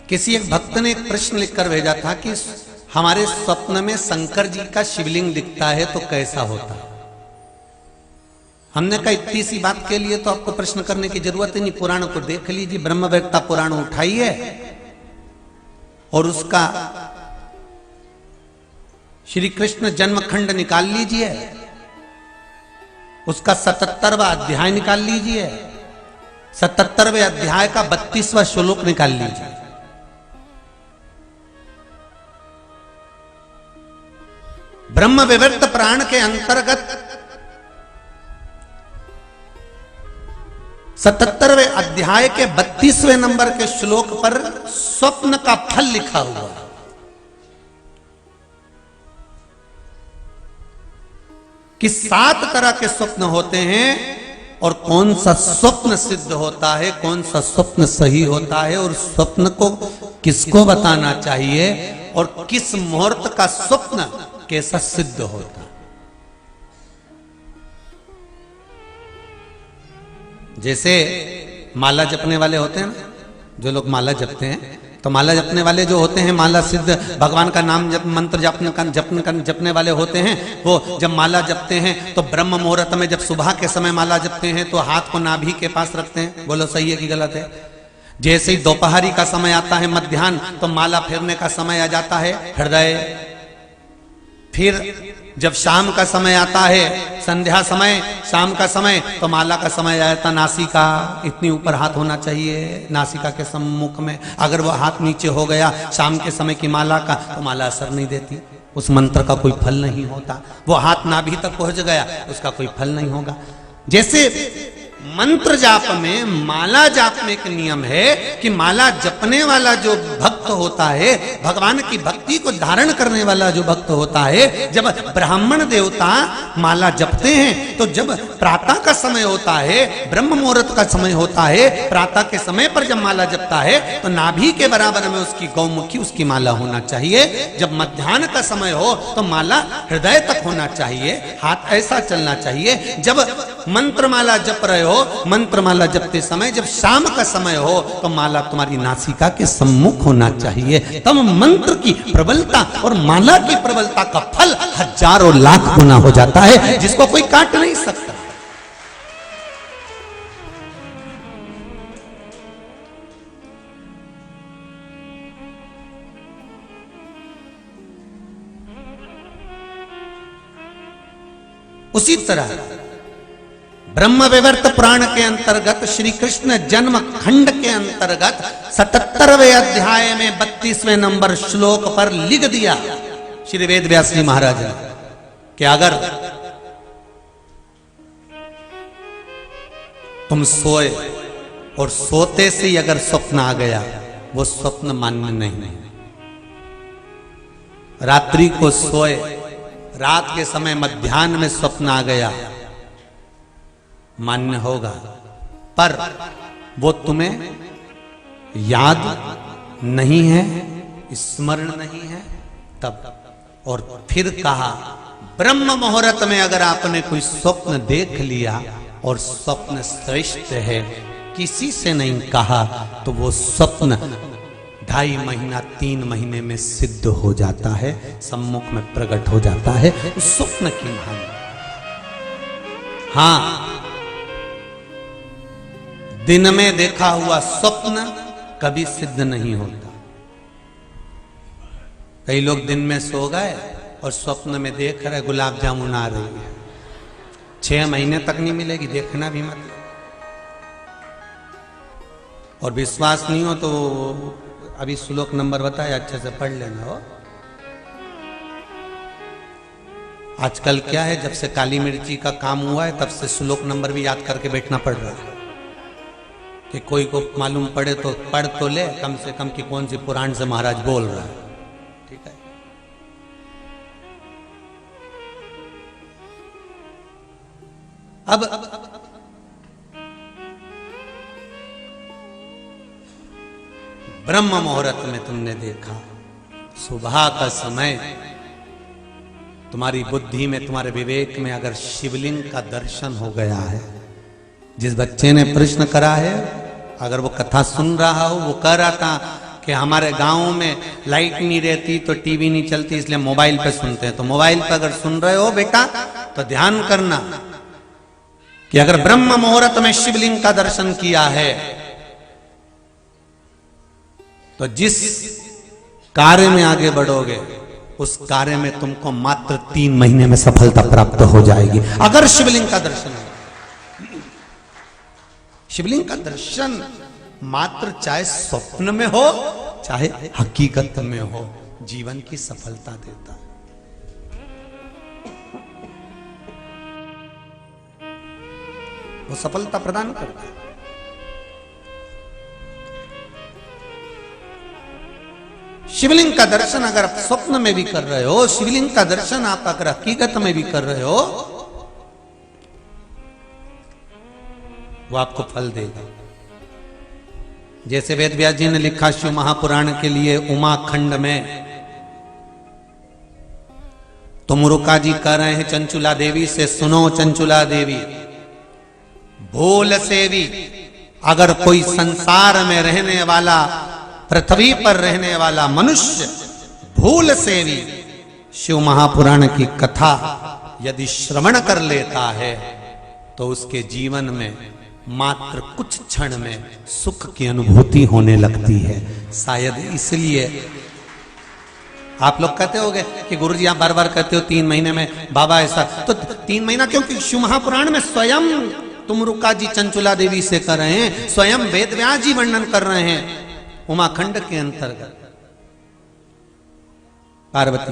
किसी एक भक्त ने एक प्रश्न लिखकर भेजा था कि हमारे स्वप्न में शंकर जी का शिवलिंग दिखता है तो कैसा होता। हमने कहा इतनी सी बात के लिए तो आपको प्रश्न करने की जरूरत ही नहीं, पुराण को देख लीजिए, ब्रह्मवेत्ता पुराण उठाइए और उसका श्री कृष्ण जन्मखंड निकाल लीजिए, उसका 77वां अध्याय निकाल लीजिए, 77वें अध्याय का 32वां श्लोक निकाल लीजिए। ब्रह्म विवर्त पुराण के अंतर्गत 77वें अध्याय के 32वें नंबर के श्लोक पर स्वप्न का फल लिखा हुआ है। कि 7 तरह के स्वप्न होते हैं और कौन सा स्वप्न सिद्ध होता है, कौन सा स्वप्न सही होता है और स्वप्न को किसको बताना चाहिए और किस मुहूर्त का स्वप्न कैसा सिद्ध होता है। जैसे माला जपने वाले होते हैं ना, जो लोग माला जपते हैं, तो माला जपने वाले जो होते हैं, माला सिद्ध भगवान का नाम जप मंत्र जपने वाले होते हैं, वो जब माला जपते हैं तो ब्रह्म मुहूर्त में, जब सुबह के समय माला जपते हैं तो हाथ को नाभि के पास रखते हैं। बोलो सही है कि गलत है? जैसे ही दोपहरी का समय आता है, मध्याह्न, तो माला फेरने का समय आ जाता है हृदय। फिर जब शाम का समय आता है, संध्या समय, शाम का समय, तो माला का समय आ जाता नासिका, इतनी ऊपर हाथ होना चाहिए नासिका के सम्मुख में। अगर वो हाथ नीचे हो गया शाम के समय की माला का, तो माला असर नहीं देती, उस मंत्र का कोई फल नहीं होता। वो हाथ नाभि तक पहुंच गया, उसका कोई फल नहीं होगा। जैसे मंत्र जाप में, माला जाप में एक नियम है कि माला जपने वाला जो भक्त होता है, भगवान की भक्ति को धारण करने वाला जो भक्त होता है, जब ब्राह्मण देवता माला जपते हैं तो जब प्रातः का समय होता है, ब्रह्म मुहूर्त का समय होता है, प्रातः के समय पर जब माला जपता है तो नाभि के बराबर में उसकी गौमुखी, उसकी माला होना चाहिए। जब मध्याह्न का समय हो तो माला हृदय तक होना चाहिए, हाथ ऐसा चलना चाहिए। जब मंत्र माला जप रहे हो, मंत्र माला जपते समय जब शाम का समय हो तो माला तुम्हारी नासिका के सम्मुख होना चाहिए। तब मंत्र की प्रबलता और माला की प्रबलता का फल हजारों लाख गुना हो जाता है, जिसको कोई काट नहीं सकता। उसी तरह ब्रह्म विवर्त पुराण के अंतर्गत श्री कृष्ण जन्म खंड के अंतर्गत 77वें अध्याय में 32वें नंबर श्लोक पर लिख दिया श्री वेद व्यास जी महाराज ने कि अगर तुम सोए और सोते से ही अगर स्वप्न आ गया, वो स्वप्न मान्य नहीं। रात्रि को सोए, रात के समय मध्याह्न में स्वप्न आ गया, मान्य होगा, पर वो तुम्हें याद नहीं है, स्मरण नहीं है तब। और फिर कहा ब्रह्म मुहूर्त में अगर आपने कोई स्वप्न देख लिया और स्वप्न श्रेष्ठ है, किसी से नहीं कहा, तो वो स्वप्न 2.5 महीना 3 महीने में सिद्ध हो जाता है, सम्मुख में प्रकट हो जाता है उस स्वप्न की महानी। हाँ, दिन में देखा हुआ स्वप्न कभी सिद्ध नहीं होता। कई लोग दिन में सो गए और स्वप्न में देख रहे गुलाब जामुन आ रही है, 6 महीने तक नहीं मिलेगी, देखना भी मत। और विश्वास नहीं हो तो अभी श्लोक नंबर बताए, अच्छे से पढ़ लेना हो। आजकल क्या है, जब से काली मिर्ची का काम हुआ है तब से श्लोक नंबर भी याद करके बैठना पड़ रहा है कि कोई को मालूम पड़े तो पढ़ तो ले कम से कम कि कौन सी पुराण से महाराज बोल रहा है। ठीक है, अब ब्रह्म मुहूर्त में तुमने देखा, सुबह का समय, तुम्हारी बुद्धि में, तुम्हारे विवेक में अगर शिवलिंग का दर्शन हो गया है, जिस बच्चे ने प्रश्न करा है, अगर वो कथा सुन रहा हो, वो कह रहा था कि हमारे गांव में लाइट नहीं रहती तो टीवी नहीं चलती, इसलिए मोबाइल पे सुनते हैं। तो मोबाइल पे अगर सुन रहे हो बेटा तो ध्यान करना कि अगर ब्रह्म मुहूर्त में शिवलिंग का दर्शन किया है तो जिस कार्य में आगे बढ़ोगे उस कार्य में तुमको मात्र 3 महीने में सफलता प्राप्त हो जाएगी, अगर शिवलिंग का दर्शन हो। शिवलिंग का दर्शन मात्र चाहे स्वप्न में हो चाहे हकीकत में हो, जीवन की सफलता देता है। वो सफलता प्रदान करता है। शिवलिंग का दर्शन अगर आप स्वप्न में भी कर रहे हो, शिवलिंग का दर्शन आप अगर हकीकत में भी कर रहे हो, वो आपको फल देगा। जैसे वेद व्यास जी ने लिखा शिव महापुराण के लिए उमा खंड में, तो मुरुका जी कह रहे हैं चंचुला देवी से, सुनो चंचुला देवी, भूल से भी अगर कोई संसार में रहने वाला, पृथ्वी पर रहने वाला मनुष्य भूल से भी शिव महापुराण की कथा यदि श्रवण कर लेता है तो उसके जीवन में मात्र कुछ क्षण में सुख की अनुभूति होने लगती है। शायद इसलिए आप लोग कहते होंगे कि गुरुजी आप बार बार कहते हो 3 महीने में बाबा ऐसा, तो 3 महीना क्योंकि शिव महापुराण में स्वयं तुमरुका जी चंचुला देवी से कर रहे हैं, स्वयं वेद व्यास जी वर्णन कर रहे हैं उमाखंड के अंतर्गत पार्वती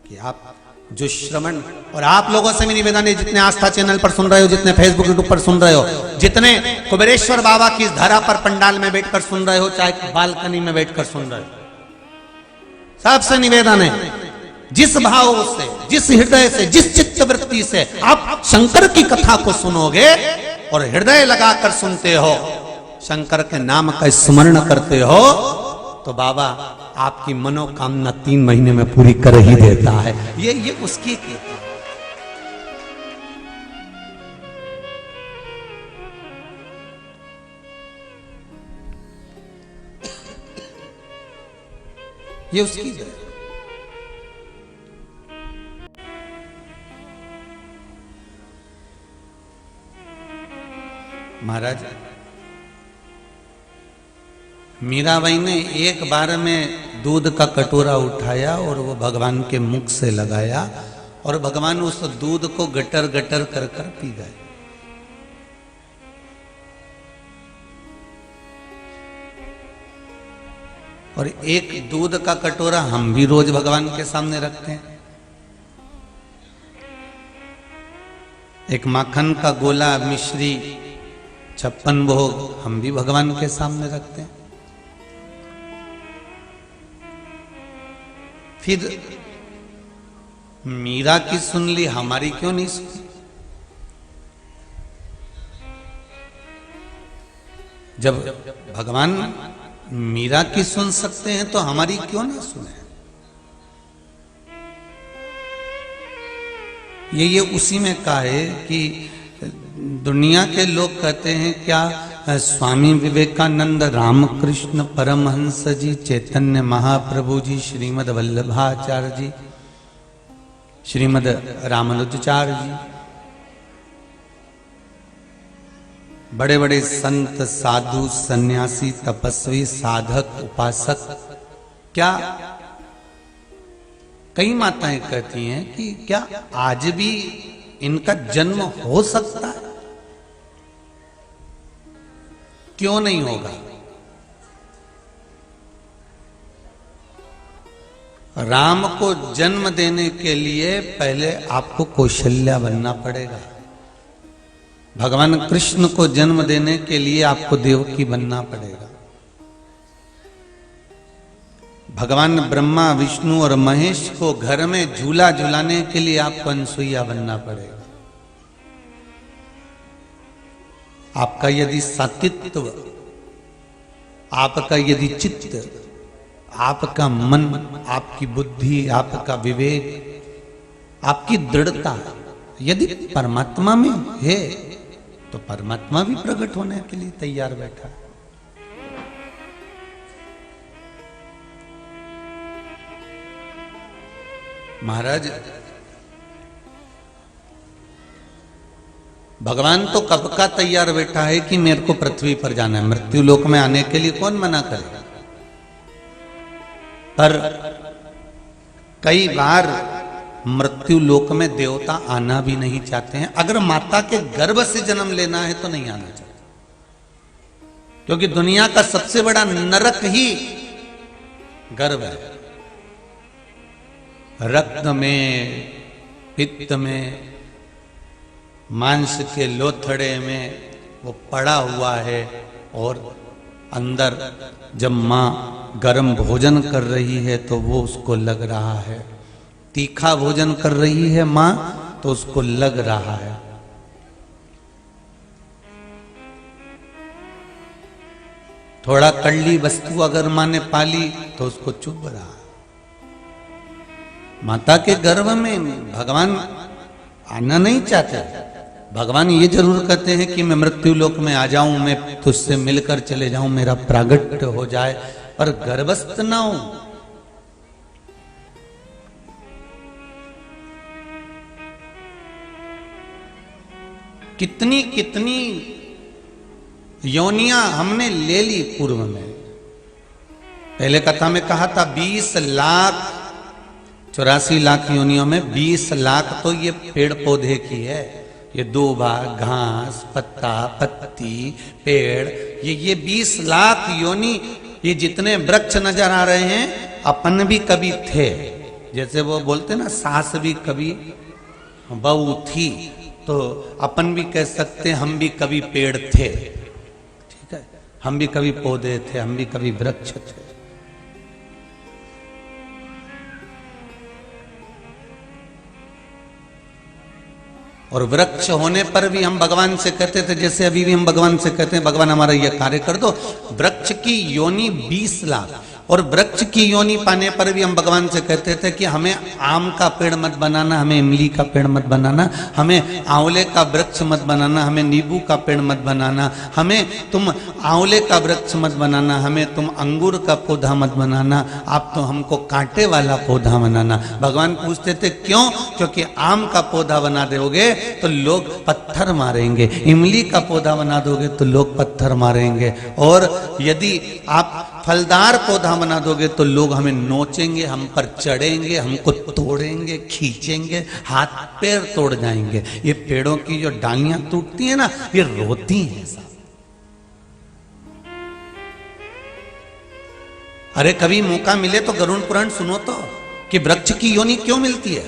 कि आप जो श्रवण, और आप लोगों से भी निवेदन है जितने आस्था चैनल पर सुन रहे हो, जितने फेसबुक यूट्यूब पर सुन रहे हो, जितने कुबेरेश्वर बाबा की धरा पर पंडाल में बैठकर सुन रहे हो, चाहे बालकनी में बैठकर सुन रहे हो, सबसे निवेदन है जिस भाव से, जिस हृदय से, जिस चित्त वृत्ति से आप शंकर की कथा को सुनोगे और हृदय लगाकर सुनते हो, शंकर के नाम का स्मरण करते हो, तो बाबा आपकी मनोकामना 3 महीने में पूरी कर ही देता है। ये उसकी ये उसकी महाराज मीराबाई ने एक बार में दूध का कटोरा उठाया और वो भगवान के मुख से लगाया और भगवान उस दूध को गटर गटर कर कर पी गए। और एक दूध का कटोरा हम भी रोज भगवान के सामने रखते हैं, एक माखन का गोला, मिश्री, 56 भोग हम भी भगवान के सामने रखते हैं। फिर मीरा की सुन ली, हमारी क्यों नहीं सुनी? जब भगवान मीरा की सुन सकते हैं तो हमारी क्यों ना सुने? ये उसी में कहा है कि दुनिया के लोग कहते हैं क्या स्वामी विवेकानंद, रामकृष्ण परमहंस जी, चैतन्य महाप्रभु जी, श्रीमद वल्लभाचार्य जी, श्रीमद रामानुजाचार्य जी, बड़े बड़े संत, साधु, सन्यासी, तपस्वी, साधक, उपासक, क्या कई माताएं कहती हैं कि क्या आज भी इनका जन्म हो सकता है? क्यों नहीं होगा? राम को जन्म देने के लिए पहले आपको कौशल्या बनना पड़ेगा। भगवान कृष्ण को जन्म देने के लिए आपको देवकी बनना पड़ेगा। भगवान ब्रह्मा, विष्णु और महेश को घर में झूला झूलाने के लिए आपको अनसुईया बनना पड़ेगा। आपका यदि सतित्व, आपका यदि चित्त, आपका मन, आपकी बुद्धि, आपका विवेक, आपकी दृढ़ता यदि परमात्मा में है तो परमात्मा भी प्रकट होने के लिए तैयार बैठा है। महाराज भगवान तो कब का तैयार बैठा है कि मेरे को पृथ्वी पर जाना है, मृत्यु लोक में आने के लिए कौन मना करे। पर कई बार मृत्यु लोक में देवता आना भी नहीं चाहते हैं। अगर माता के गर्भ से जन्म लेना है तो नहीं आना चाहते, क्योंकि दुनिया का सबसे बड़ा नरक ही गर्भ है। रक्त में, पित्त में, मांस के लोथड़े में वो पड़ा हुआ है। और अंदर जब माँ गर्म भोजन कर रही है तो वो उसको लग रहा है, तीखा भोजन कर रही है माँ तो उसको लग रहा है। थोड़ा कड़ली वस्तु अगर माँ ने पाली तो उसको चुभ रहा है। माता के गर्भ में भगवान आना नहीं चाहते। भगवान ये जरूर कहते हैं कि मैं मृत्यु लोक में आ जाऊं, मैं तुझसे मिलकर चले जाऊं, मेरा प्रागट्य हो जाए, पर गर्भस्थ ना हो। कितनी कितनी योनियां हमने ले ली पूर्व में। पहले कथा में कहा था 20 लाख 84 लाख योनियों में 20 लाख तो ये पेड़ पौधे की है। ये दूबा, घास, पत्ता, पत्ती, पेड़, ये 20 लाख योनि, ये जितने वृक्ष नजर आ रहे हैं अपन भी कभी थे। जैसे वो बोलते ना सास भी कभी बहू थी, तो अपन भी कह सकते हम भी कभी पेड़ थे। ठीक है, हम भी कभी पौधे थे, हम भी कभी वृक्ष थे। और वृक्ष होने पर भी हम भगवान से कहते थे, जैसे अभी भी हम भगवान से कहते हैं भगवान हमारा यह कार्य कर दो। वृक्ष की योनि 20 लाख, और वृक्ष की योनि पाने पर भी हम भगवान से कहते थे कि हमें आम का पेड़ मत बनाना, हमें इमली का पेड़ मत बनाना, हमें आंवले का वृक्ष मत बनाना, हमें नींबू का पेड़ मत बनाना, हमें तुम आंवले का वृक्ष मत बनाना, हमें तुम अंगूर का पौधा मत बनाना, आप तो हमको कांटे वाला पौधा बनाना। भगवान पूछते थे क्यों? क्योंकि आम का पौधा बना दोगे तो लोग पत्थर मारेंगे, इमली का पौधा बना दोगे तो लोग पत्थर मारेंगे, और यदि आप फलदार पौधा बना दोगे तो लोग हमें नोचेंगे, हम पर चढ़ेंगे, हमको तोड़ेंगे, खींचेंगे, हाथ पैर तोड़ जाएंगे। ये पेड़ों की जो डालियां टूटती है ना, ये रोती हैं साहब। अरे कभी मौका मिले तो गरुड़ पुराण सुनो तो, कि वृक्ष की योनि क्यों मिलती है,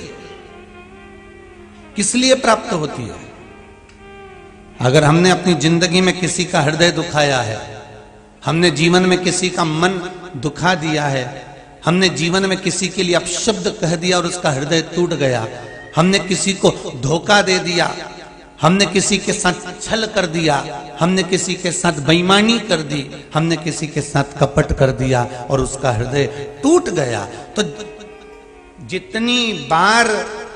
किस लिए प्राप्त होती है। अगर हमने अपनी जिंदगी में किसी का हृदय दुखाया है, हमने जीवन में किसी का मन दुखा दिया है, हमने जीवन में किसी के लिए अपशब्द कह दिया और उसका हृदय टूट गया, हमने किसी को धोखा दे दिया, हमने किसी के साथ छल कर दिया, हमने किसी के साथ बेईमानी कर दी, हमने किसी के साथ कपट कर दिया और उसका हृदय टूट गया, तो जितनी बार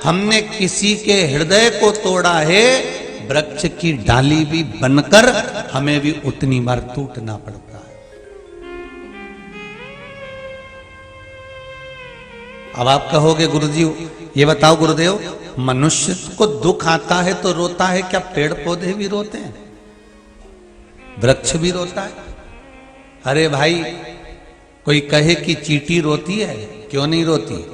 हमने किसी के हृदय को तोड़ा है, वृक्ष की डाली भी बनकर हमें भी उतनी बार टूटना पड़ता है। अब आप कहोगे गुरुजी ये बताओ गुरुदेव, मनुष्य को दुख आता है तो रोता है क्या? पेड़ पौधे भी रोते हैं, वृक्ष भी रोता है। अरे भाई, कोई कहे कि चींटी रोती है, क्यों नहीं रोती?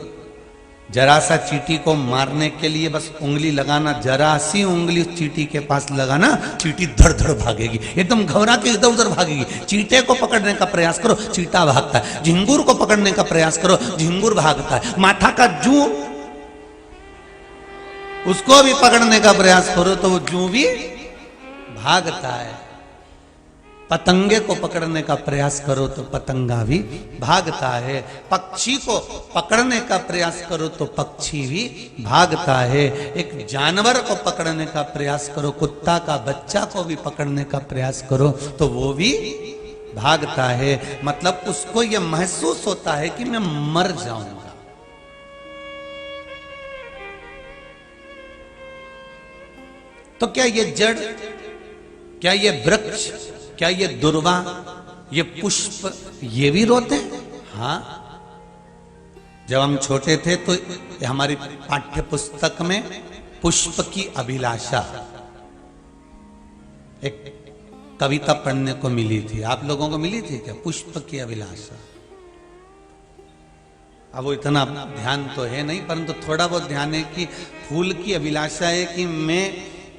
जरा सा चींटी को मारने के लिए बस उंगली लगाना, जरा सी उंगली चींटी के पास लगाना, चींटी धड़ धड़ भागेगी, एकदम घबरा के इधर उधर भागेगी। चींटे को पकड़ने का प्रयास करो, चींटा भागता है। झिंगुर को पकड़ने का प्रयास करो, झिंगुर भागता है। माठा का जू, उसको भी पकड़ने का प्रयास करो तो वो जू भी भागता है। पतंगे को पकड़ने का प्रयास करो तो पतंगा भी भागता है। पक्षी को पकड़ने का प्रयास करो तो पक्षी भी भागता है। एक जानवर को पकड़ने का प्रयास करो, कुत्ता का बच्चा को भी पकड़ने का प्रयास करो तो वो भी भागता है। मतलब उसको ये महसूस होता है कि मैं मर जाऊंगा। तो क्या ये जड़, क्या ये वृक्ष, क्या ये दुर्वा, ये पुष्प, ये भी रोते हैं? हाँ, जब हम छोटे थे तो हमारी पाठ्य पुस्तक में पुष्प की अभिलाषा एक कविता पढ़ने को मिली थी। आप लोगों को मिली थी क्या? पुष्प की अभिलाषा। अब वो इतना ध्यान तो है नहीं, परंतु थोड़ा बहुत ध्यान है कि फूल की अभिलाषा है कि मैं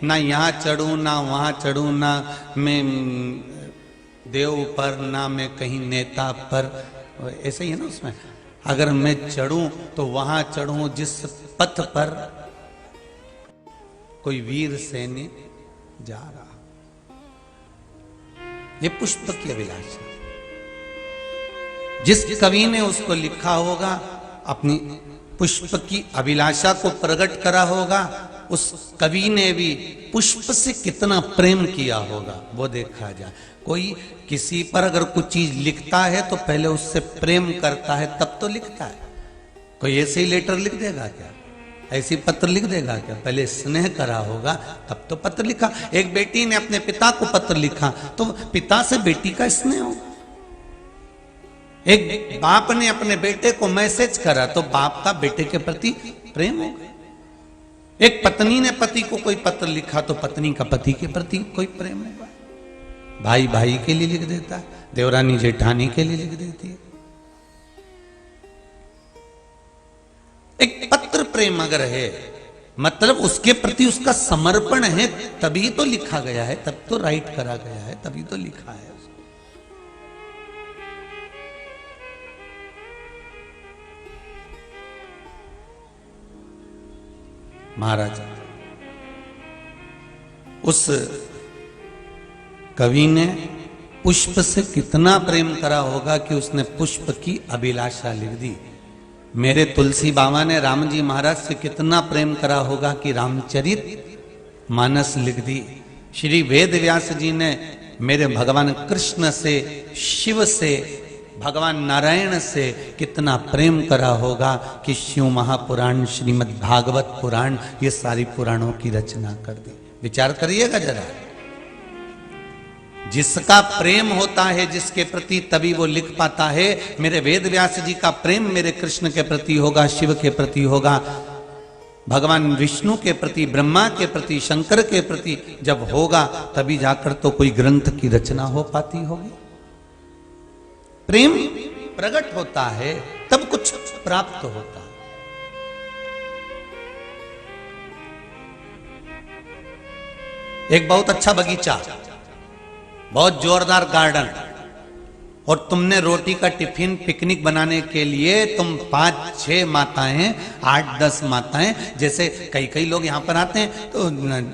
ना यहाँ चढ़ूं ना वहां चढ़ूं, ना मैं देव पर ना मैं कहीं नेता पर। ऐसे ही है ना उसमें, अगर मैं चढ़ूं तो वहां चढ़ूं जिस पथ पर कोई वीर सैनिक जा रहा। ये पुष्प की अभिलाषा, जिस कवि ने उसको लिखा होगा, अपनी पुष्प की अभिलाषा को प्रकट करा होगा, उस कवि ने भी पुष्प से कितना प्रेम किया होगा वो देखा जाए। कोई किसी पर अगर कुछ चीज लिखता है तो पहले उससे प्रेम करता है तब तो लिखता है। कोई ऐसे ही लेटर लिख देगा क्या? ऐसी पत्र लिख देगा क्या? पहले स्नेह करा होगा तब तो पत्र लिखा। एक बेटी ने अपने पिता को पत्र लिखा तो पिता से बेटी का स्नेह होगा। एक बाप ने अपने बेटे को मैसेज करा तो बाप का बेटे के प्रति प्रेम होगा। एक पत्नी ने पति को कोई पत्र लिखा तो पत्नी का पति के प्रति कोई प्रेम होगा। भाई भाई के लिए लिख देता है, देवरानी जेठानी के लिए लिख देती है। एक पत्र प्रेम अगर है, मतलब उसके प्रति उसका समर्पण है, तभी तो लिखा गया है, तब तो राइट करा गया है, तभी तो लिखा है। महाराज, उस कवि ने पुष्प से कितना प्रेम करा होगा कि उसने पुष्प की अभिलाषा लिख दी। मेरे तुलसी बाबा ने राम जी महाराज से कितना प्रेम करा होगा कि रामचरित मानस लिख दी। श्री वेद व्यास जी ने मेरे भगवान कृष्ण से, शिव से, भगवान नारायण से कितना प्रेम करा होगा कि शिव महापुराण, श्रीमद् भागवत पुराण, ये सारी पुराणों की रचना कर दी। विचार करिएगा जरा, जिसका प्रेम होता है जिसके प्रति तभी वो लिख पाता है। मेरे वेद व्यास जी का प्रेम मेरे कृष्ण के प्रति होगा, शिव के प्रति होगा, भगवान विष्णु के प्रति, ब्रह्मा के प्रति, शंकर के प्रति जब होगा तभी जाकर तो कोई ग्रंथ की रचना हो पाती होगी। प्रेम प्रकट होता है तब कुछ प्राप्त होता है। एक बहुत अच्छा बगीचा, बहुत जोरदार गार्डन, और तुमने रोटी का टिफिन पिकनिक बनाने के लिए तुम 5-6 माताएं, 8-10 माताएं, जैसे कई कई लोग यहाँ पर आते हैं तो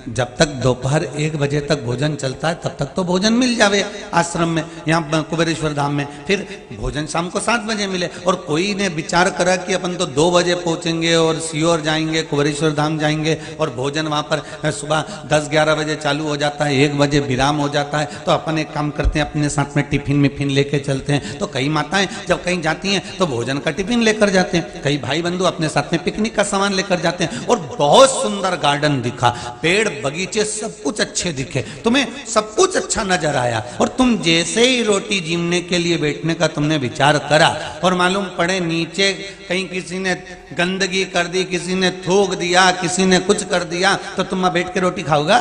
जब तक दोपहर 1 बजे तक भोजन चलता है तब तक तो भोजन मिल जावे आश्रम में, यहाँ कुबेरेश्वर धाम में, फिर भोजन शाम को 7 बजे मिले। और कोई ने विचार करा कि अपन तो 2 बजे पहुंचेंगे और सीहोर जाएंगे, कुबेरेश्वर धाम जाएंगे, और भोजन वहां पर सुबह 10-11 बजे चालू हो जाता है, 1 बजे विराम हो जाता है। तो अपन एक काम करते हैं, अपने साथ में टिफिन मिफिन लेके चलते हैं। तो कई माताएं जब कहीं जाती हैं तो भोजन का टिफिन लेकर जाते हैं, कई भाई बंधु अपने साथ में पिकनिक का सामान लेकर जाते हैं। और बहुत सुंदर गार्डन दिखा, पेड़ बगीचे सब कुछ अच्छे दिखे, तुम्हें सब कुछ अच्छा नजर आया, और तुम जैसे ही रोटी जीमने के लिए बैठने का तुमने विचार करा और मालूम पड़े नीचे कहीं किसी ने गंदगी कर दी, किसी ने थूक दिया, किसी ने कुछ कर दिया, तो तुम बैठ के रोटी खाओगा?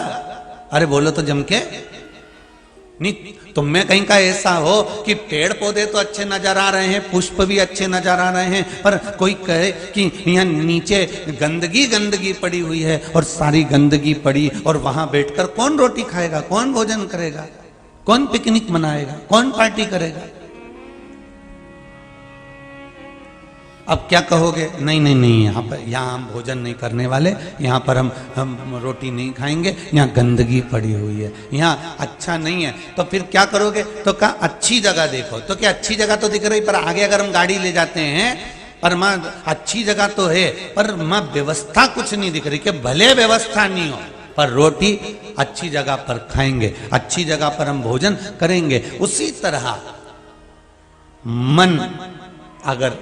अरे बोलो तो जम के नहीं। तुम में कहीं का ऐसा हो कि पेड़ पौधे तो अच्छे नजर आ रहे हैं, पुष्प भी अच्छे नजर आ रहे हैं, पर कोई कहे कि यहाँ नीचे गंदगी गंदगी पड़ी हुई है और सारी गंदगी पड़ी, और वहां बैठकर कौन रोटी खाएगा, कौन भोजन करेगा, कौन पिकनिक मनाएगा, कौन पार्टी करेगा? अब क्या कहोगे? नहीं नहीं नहीं, यहाँ हम भोजन नहीं करने वाले, यहाँ पर हम रोटी नहीं खाएंगे, यहाँ गंदगी पड़ी हुई है, यहाँ अच्छा नहीं है। तो फिर क्या करोगे? तो कहा अच्छी जगह देखो। तो क्या अच्छी जगह तो दिख रही, पर आगे अगर हम गाड़ी ले जाते हैं, पर माँ अच्छी जगह तो है, पर माँ व्यवस्था कुछ नहीं दिख रही, कि भले व्यवस्था नहीं हो पर रोटी अच्छी जगह पर खाएंगे, अच्छी जगह पर हम भोजन करेंगे। उसी तरह मन अगर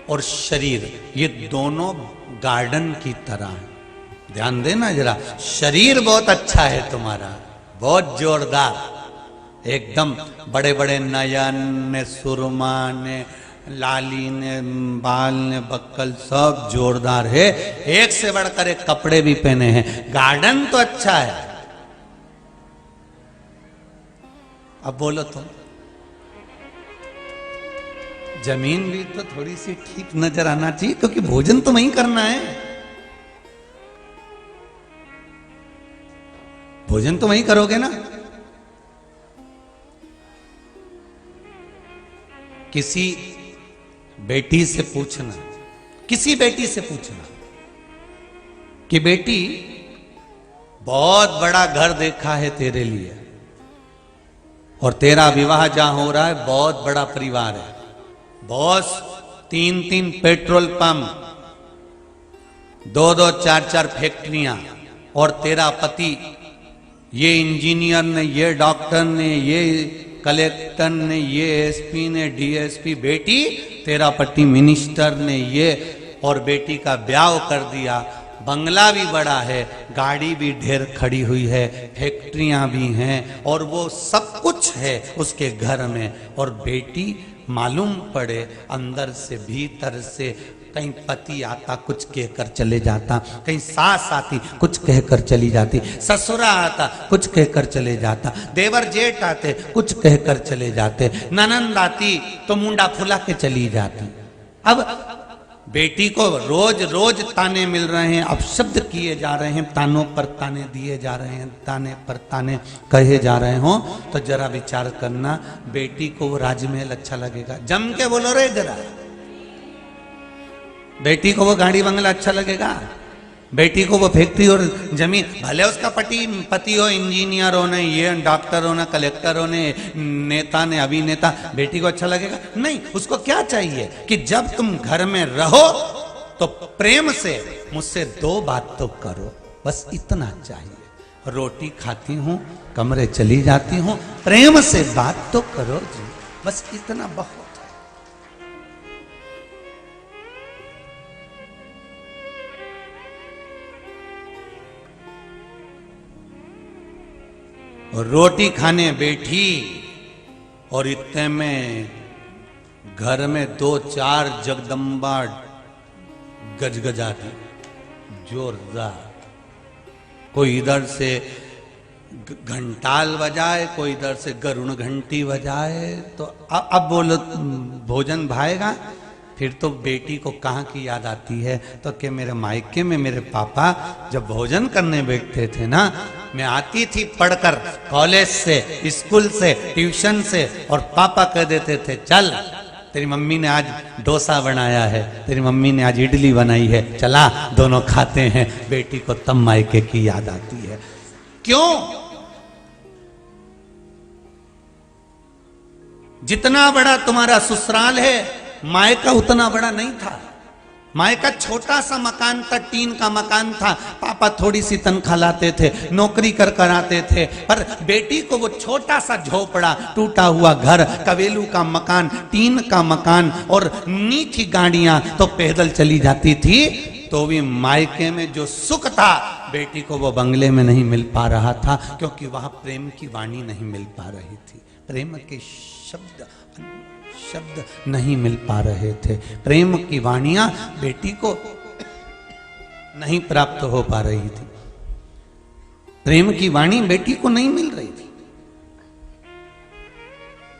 और शरीर, ये दोनों गार्डन की तरह है। ध्यान देना जरा, शरीर बहुत अच्छा है तुम्हारा, बहुत जोरदार, एकदम बड़े बड़े नयन ने, सुरमा ने, लाली ने, बाल ने, बक्कल सब जोरदार है, एक से बढ़कर एक कपड़े भी पहने हैं, गार्डन तो अच्छा है। अब बोलो तुम, जमीन भी तो थोड़ी सी ठीक नजर आना चाहिए, क्योंकि भोजन तो वहीं करना है, भोजन तो वहीं करोगे ना। किसी बेटी से पूछना, किसी बेटी से पूछना कि बेटी बहुत बड़ा घर देखा है तेरे लिए, और तेरा विवाह जहां हो रहा है बहुत बड़ा परिवार है, बॉस 3-3 पेट्रोल पंप, 2-2 4-4 फैक्ट्रियां, और तेरा पति ये इंजीनियर ने, ये डॉक्टर ने, ये कलेक्टर ने, ये एसपी ने, डीएसपी, बेटी तेरा पति मिनिस्टर ने, ये, और बेटी का ब्याह कर दिया, बंगला भी बड़ा है, गाड़ी भी ढेर खड़ी हुई है, फैक्ट्रियां भी हैं, और वो सब कुछ है उसके घर में, और बेटी मालूम पड़े अंदर से भीतर से, कहीं पति आता कुछ कहकर चले जाता, कहीं सास आती कुछ कहकर चली जाती, ससुरा आता कुछ कहकर चले जाता, देवर जेठ आते कुछ कहकर चले जाते, ननंद आती तो मुंडा फुला के चली जाती। अब बेटी को रोज रोज ताने मिल रहे हैं, अपशब्द किए जा रहे हैं, तानों पर ताने दिए जा रहे हैं, ताने पर ताने कहे जा रहे हो, तो जरा विचार करना, बेटी को वो राजमहल अच्छा लगेगा? जम के बोलो रे जरा, बेटी को वो गाड़ी बंगला अच्छा लगेगा? बेटी को वो फैक्ट्री और जमीन, भले उसका पति हो इंजीनियर हो, ने ये डॉक्टर हो, ना कलेक्टर हो, ने नेता ने अभिनेता, बेटी को अच्छा लगेगा? नहीं। उसको क्या चाहिए कि जब तुम घर में रहो तो प्रेम से मुझसे 2 बात तो करो, बस इतना चाहिए। रोटी खाती हूं, कमरे चली जाती हूं, प्रेम से बात तो करो जी, बस इतना बहुत। और रोटी खाने बैठी और इतने में घर में 2-4 जगदम्बा गजगजाती जोरदार, कोई इधर से घंटाल बजाए, कोई इधर से गरुण घंटी बजाए, तो अब बोलो भोजन भाएगा? फिर तो बेटी को कहाँ की याद आती है, तो कि मेरे मायके में मेरे पापा जब भोजन करने बैठते थे ना, मैं आती थी पढ़कर कॉलेज से, स्कूल से, ट्यूशन से, और पापा कह देते थे चल तेरी मम्मी ने आज डोसा बनाया है, तेरी मम्मी ने आज इडली बनाई है, चला दोनों खाते हैं। बेटी को तब मायके की याद आती है। क्यों? जितना बड़ा तुम्हारा ससुराल है, मायका उतना बड़ा नहीं था। मायका छोटा सा मकान था, टीन का मकान था, पापा थोड़ी सी तनख्वाह लाते थे, नौकरी कर आते थे, पर बेटी को वो छोटा सा झोपड़ा, टूटा हुआ घर, कवेलू का मकान, टीन का मकान, और नीची गाड़ियां तो पैदल चली जाती थी, तो भी मायके में जो सुख था बेटी को वो बंगले में नहीं मिल पा रहा था, क्योंकि वहां प्रेम की वाणी नहीं मिल पा रही थी, प्रेम के शब्द नहीं मिल पा रहे थे, प्रेम की वाणियां बेटी को नहीं प्राप्त हो पा रही थी, प्रेम की वाणी बेटी को नहीं मिल रही थी।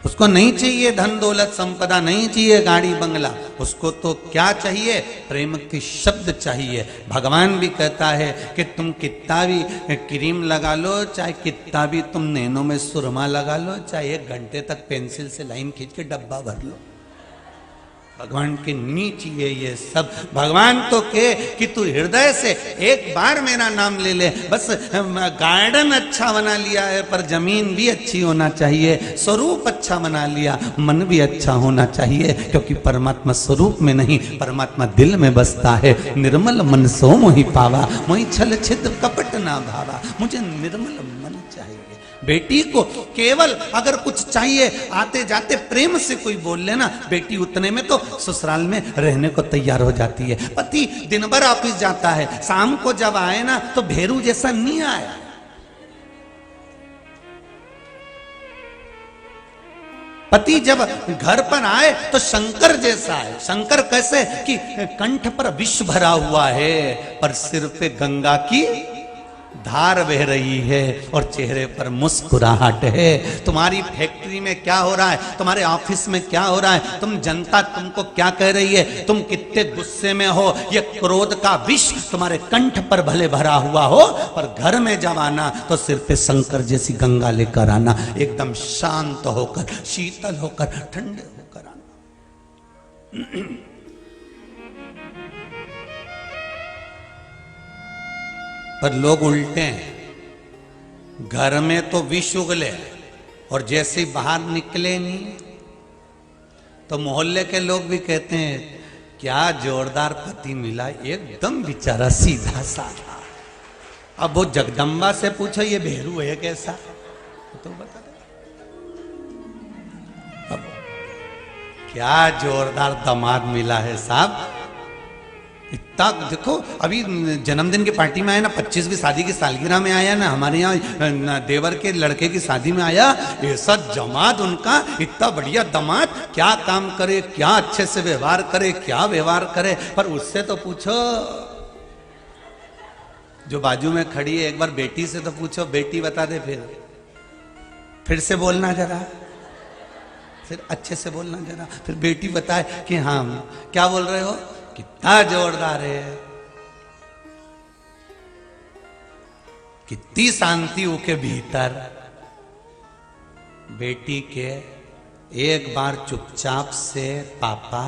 उसको नहीं चाहिए धन दौलत संपदा, नहीं चाहिए गाड़ी बंगला, उसको तो क्या चाहिए? प्रेम के शब्द चाहिए। भगवान भी कहता है कि तुम कितना भी क्रीम लगा लो, चाहे कितना भी तुम नैनों में सुरमा लगा लो, चाहे 1 घंटे तक पेंसिल से लाइन खींच के डब्बा भर लो, भगवान के नीचे ये सब। भगवान तो कहे कि तू हृदय से एक बार मेरा नाम ले ले, बस गार्डन अच्छा बना लिया है पर जमीन भी अच्छी होना चाहिए, स्वरूप अच्छा बना लिया, मन भी अच्छा होना चाहिए, क्योंकि परमात्मा स्वरूप में नहीं, परमात्मा दिल में बसता है। निर्मल मन सो मोहि पावा, मोहि छल छिद्र कपट ना भावा, मुझे निर्मल मन चाहिए। बेटी को केवल अगर कुछ चाहिए, आते जाते प्रेम से कोई बोल लेना, बेटी उतने में तो ससुराल में रहने को तैयार हो जाती है। पति दिन भर ऑफिस जाता है, शाम को जब आए ना तो भेरू जैसा नहीं आया। पति जब घर पर आए तो शंकर जैसा है। शंकर कैसे कि कंठ पर विष भरा हुआ है पर सिर पे गंगा की धार बह रही है और चेहरे पर मुस्कुराहट है। तुम्हारी फैक्ट्री में क्या हो रहा है, तुम्हारे ऑफिस में क्या हो रहा है, तुम जनता तुमको क्या कह रही है, तुम कितने गुस्से में हो, ये क्रोध का विष तुम्हारे कंठ पर भले भरा हुआ हो पर घर में जब आना तो सिर पे शंकर जैसी गंगा लेकर आना, एकदम शांत होकर, शीतल होकर, ठंडे होकर आना। पर लोग उल्टे हैं, घर में तो विष उगले और जैसे बाहर निकले नहीं तो मोहल्ले के लोग भी कहते हैं क्या जोरदार पति मिला, एकदम बेचारा सीधा साधा। अब वो जगदम्बा से पूछो ये भेरू है कैसा, तो बता दे। अब क्या जोरदार दामाद मिला है साहब। इतना देखो, अभी जन्मदिन की पार्टी में आया ना, 25वीं शादी की सालगिरह में आया ना, हमारे यहाँ देवर के लड़के की शादी में आया, ऐसा जमात उनका, इतना बढ़िया दामाद, क्या काम करे, क्या अच्छे से व्यवहार करे, क्या व्यवहार करे। पर उससे तो पूछो जो बाजू में खड़ी है, एक बार बेटी से तो पूछो, बेटी बता दे, फिर से बोलना जरा, फिर अच्छे से बोलना जरा, फिर बेटी बताए कि हाँ क्या बोल रहे हो, कितना जोरदार है, कितनी शांति उनके भीतर। बेटी के एक बार चुपचाप से पापा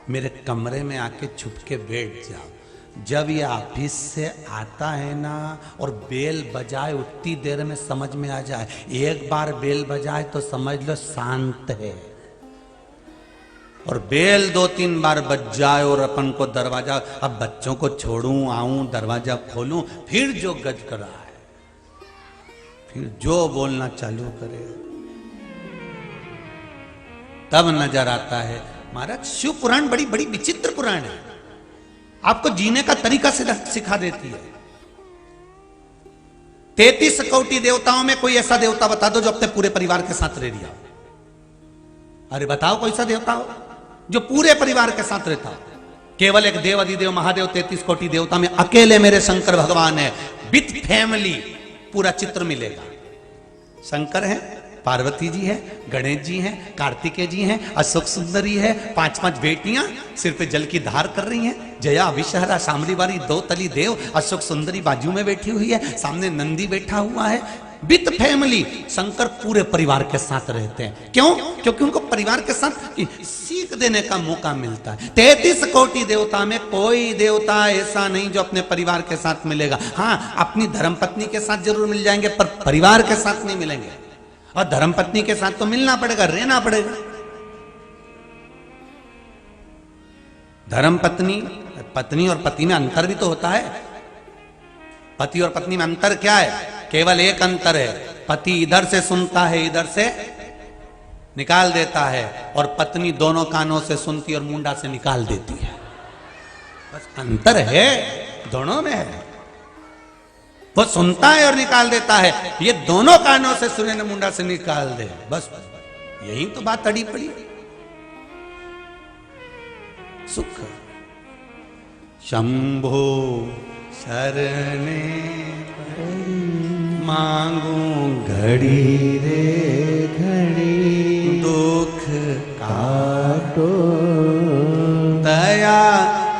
मेरे कमरे में आके छुप के बैठ जाओ। जब ये ऑफिस से आता है ना और बेल बजाए उतनी देर में समझ में आ जाए, एक बार बेल बजाए तो समझ लो शांत है, और बेल 2-3 बार बज जाए और अपन को दरवाजा, अब बच्चों को छोड़ूं आऊं दरवाजा खोलूं, फिर जो गज कर रहा है, फिर जो बोलना चालू करे, तब नजर आता है। महाराज शिव पुराण बड़ी बड़ी विचित्र पुराण है, आपको जीने का तरीका सिखा देती है। 33 कोटि देवताओं में कोई ऐसा देवता बता दो जो अपने पूरे परिवार के साथ रह रहा हो। अरे बताओ कोई सा देवता हो जो पूरे परिवार के साथ रहता हो। केवल एक देव अधिदेव महादेव 33 कोटि देवता में अकेले मेरे शंकर भगवान है, विथ फैमिली पूरा चित्र मिलेगा। शंकर है, पार्वती जी है, गणेश जी हैं, कार्तिकेय जी हैं, अशोक सुंदरी है, 5-5 बेटियां सिर पे जल की धार कर रही हैं, जया विषहरा शामली वाली 2 तली देव, अशोक सुंदरी बाजू में बैठी हुई है, सामने नंदी बैठा हुआ है, विथ फैमिली। शंकर पूरे परिवार के साथ रहते हैं। क्यों? क्योंकि उनको परिवार के साथ सीख देने का मौका मिलता है। 33 कोटि देवता में कोई देवता ऐसा नहीं जो अपने परिवार के साथ मिलेगा। हाँ, अपनी धर्मपत्नी के साथ जरूर मिल जाएंगे पर परिवार के साथ नहीं मिलेंगे। और धर्मपत्नी के साथ तो मिलना पड़ेगा, रहना पड़ेगा। धर्मपत्नी, पत्नी और पति में अंतर भी तो होता है। पति और पत्नी में अंतर क्या है? केवल एक अंतर है, पति इधर से सुनता है, इधर से निकाल देता है, और पत्नी दोनों कानों से सुनती और मुंडा से निकाल देती है। बस अंतर है, दोनों में है। वो सुनता है और निकाल देता है, ये दोनों कानों से सुने न मुंडा से निकाल दे। बस यही तो बात अड़ी पड़ी। सुख शंभो शरणे मांगू घड़ी रे घड़ी, दुख काटो दया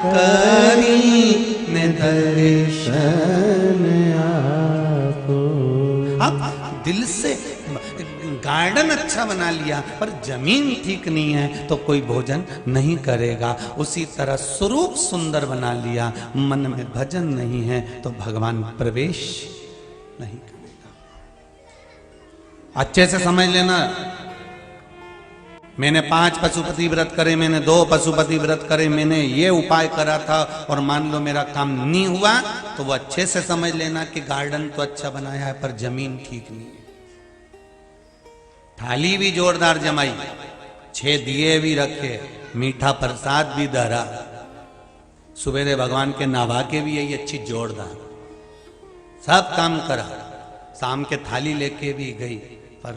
करी ने दर्शन आपो। अब दिल से गार्डन अच्छा बना लिया पर जमीन ठीक नहीं है तो कोई भोजन नहीं करेगा। उसी तरह स्वरूप सुंदर बना लिया, मन में भजन नहीं है तो भगवान प्रवेश नहीं करेगा। अच्छे से समझ लेना, मैंने 5 पशुपति व्रत करे, मैंने 2 पशुपति व्रत करे, मैंने ये उपाय करा था और मान लो मेरा काम नहीं हुआ, तो वो अच्छे से समझ लेना कि गार्डन तो अच्छा बनाया है पर जमीन ठीक नहीं है। थाली भी जोरदार जमाई, 6 दिए भी रखे, मीठा प्रसाद भी धरा, सुबेरे भगवान के नहा के भी यही अच्छी जोरदार सब काम करा, शाम के थाली लेके भी गई, पर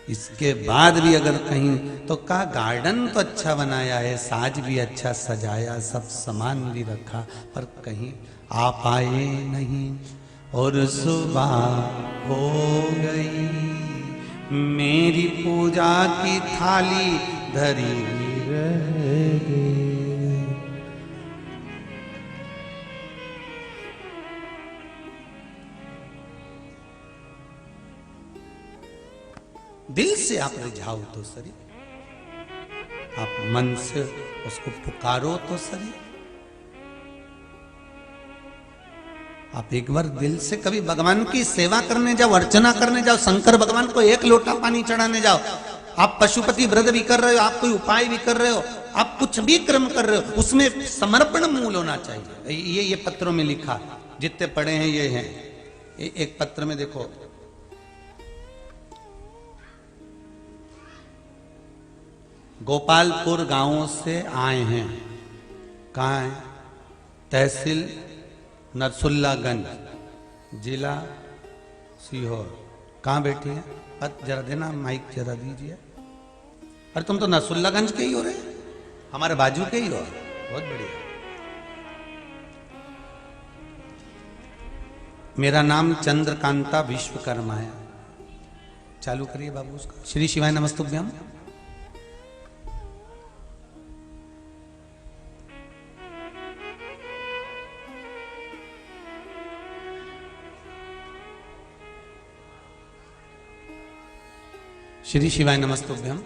इसके बाद भी अगर कहीं तो का गार्डन तो अच्छा बनाया है, साज भी अच्छा सजाया, सब सामान भी रखा, पर कहीं आप आए नहीं और सुबह हो गई, मेरी पूजा की थाली धरी रह गई। दिल से आप रिझाओ तो सही, आप मन से उसको पुकारो तो सही। आप एक बार दिल से कभी भगवान की सेवा करने जाओ, अर्चना करने जाओ, शंकर भगवान को एक लोटा पानी चढ़ाने जाओ। आप पशुपति व्रत भी कर रहे हो, आप कोई उपाय भी कर रहे हो, आप कुछ भी कर्म कर रहे हो, उसमें समर्पण मूल होना चाहिए। ये पत्रों में लिखा, जितने पढ़े हैं ये हैं। एक पत्र में देखो, गोपालपुर गांवों से आए हैं। कहाँ है? तहसील नरसुल्लागंज, जिला सीहोर। कहाँ बैठी है? जरा देना माइक, जरा दीजिए। अरे तुम तो नरसुल्लागंज के ही हो रहे, हमारे बाजू के ही हो। बहुत बढ़िया। मेरा नाम चंद्रकांता विश्वकर्मा है। चालू करिए बाबू उसका। श्री शिवाय नमस्तुभ्यम। श्री शिवाय नमस्तुभ्यम।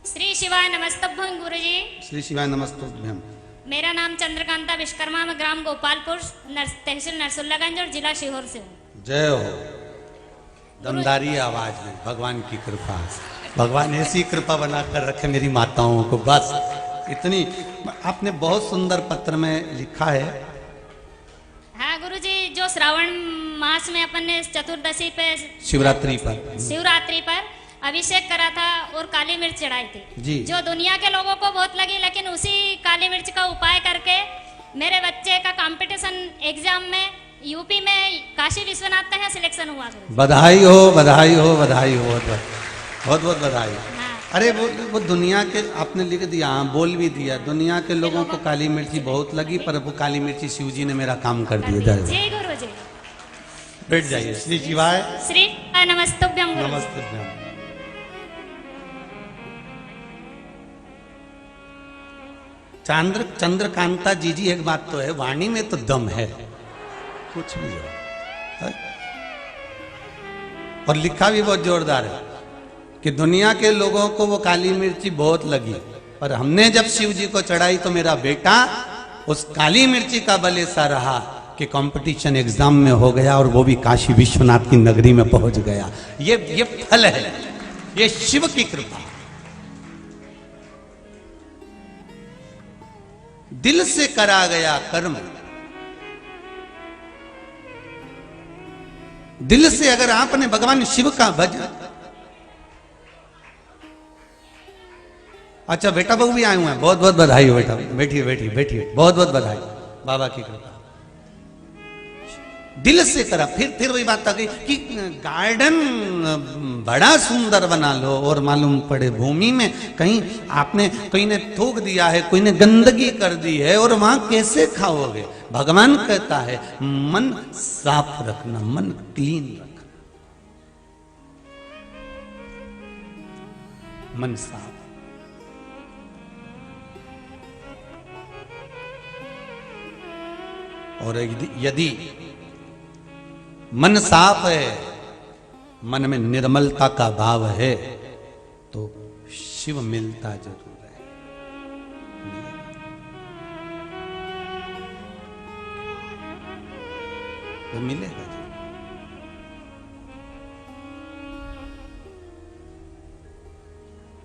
श्री शिवाय नमस्तुभ्यम गुरुजी। श्री शिवाय नमस्तुभ्यम। मेरा नाम चंद्रकांता विश्वकर्मा, मैं ग्राम गोपालपुर, तहसील नरसुल्लागंज और जिला सीहोर से हूँ। जय हो। दमदारी आवाज में भगवान की कृपा, भगवान ऐसी कृपा बनाकर रखे मेरी माताओं को। बस इतनी। आपने बहुत सुंदर पत्र में लिखा है। हाँ गुरुजी, जो श्रावण मास में अपन ने चतुर्दशी पे, शिवरात्रि पर अभिषेक करा था और काली मिर्च चढ़ाई थी जी, जो दुनिया के लोगों को बहुत लगी, लेकिन उसी काली मिर्च का उपाय करके मेरे बच्चे का कंपटीशन एग्जाम में यूपी में काशी विश्वनाथ में सिलेक्शन हुआ। बधाई हो, बधाई हो, बधाई हो, बहुत बहुत बधाई। हाँ। अरे वो दुनिया के, आपने लिख दिया, हाँ बोल भी दिया, दुनिया के लोगों को काली मिर्ची बहुत लगी, पर वो काली मिर्ची शिव जी ने मेरा काम कर दिया। जय गुरु जी। बैठ जाइए। श्री शिवाय। श्री नमस्तुभ्यम। नमस्तुभ्यम। चंद्रकांता जी एक बात तो है, वाणी में तो दम है, कुछ भी हो। और लिखा भी बहुत जोरदार है कि दुनिया के लोगों को वो काली मिर्ची बहुत लगी, पर हमने जब शिव जी को चढ़ाई तो मेरा बेटा उस काली मिर्ची का बल ऐसा रहा कि कंपटीशन एग्जाम में हो गया, और वो भी काशी विश्वनाथ की नगरी में पहुंच गया। ये फल है, ये शिव की कृपा। दिल से करा गया कर्म, दिल से अगर आपने भगवान शिव का भजन। अच्छा बेटा बहू भी आए हुए हैं, बहुत बहुत बधाई हो बेटा। बैठिए बैठिए बैठिए, बहुत बहुत बधाई। बाबा की कृपा। दिल से करा। फिर वही बात आ गई कि गार्डन बड़ा सुंदर बना लो, और मालूम पड़े भूमि में कहीं आपने, कोई ने थूक दिया है, कोई ने गंदगी कर दी है, और वहां कैसे खाओगे? भगवान कहता है मन साफ रखना, मन क्लीन रखना, मन साफ। और यदि मन साफ है, मन में निर्मलता का भाव है, तो शिव मिलता जरूर है। वो मिलेगा जी।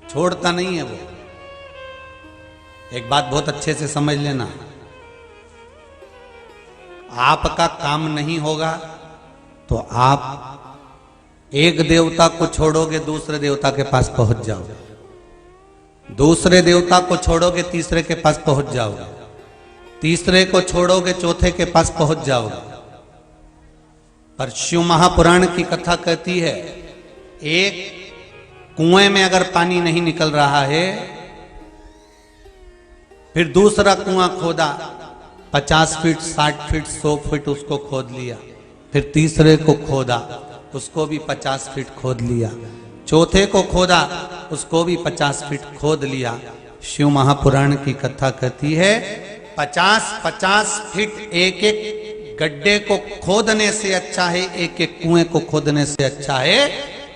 छोड़ता नहीं है वो। एक बात बहुत अच्छे से समझ लेना, आपका काम नहीं होगा तो आप एक देवता को छोड़ोगे, दूसरे देवता के पास पहुंच जाओ। दूसरे देवता को छोड़ोगे तीसरे के पास पहुंच जाओगे, तीसरे को छोड़ोगे चौथे के पास पहुंच जाओगे। पर शिव महापुराण की कथा कहती है, एक कुएं में अगर पानी नहीं निकल रहा है, फिर दूसरा कुआं खोदा, 50 फीट 60 फीट 100 फीट उसको खोद लिया, फिर तीसरे को खोदा, उसको भी 50 फीट खोद लिया, चौथे को खोदा, उसको भी 50 फीट खोद लिया। शिव महापुराण की कथा कहती है 50-50 फीट एक एक गड्ढे को खोदने से अच्छा है, एक एक कुएं को खोदने से अच्छा है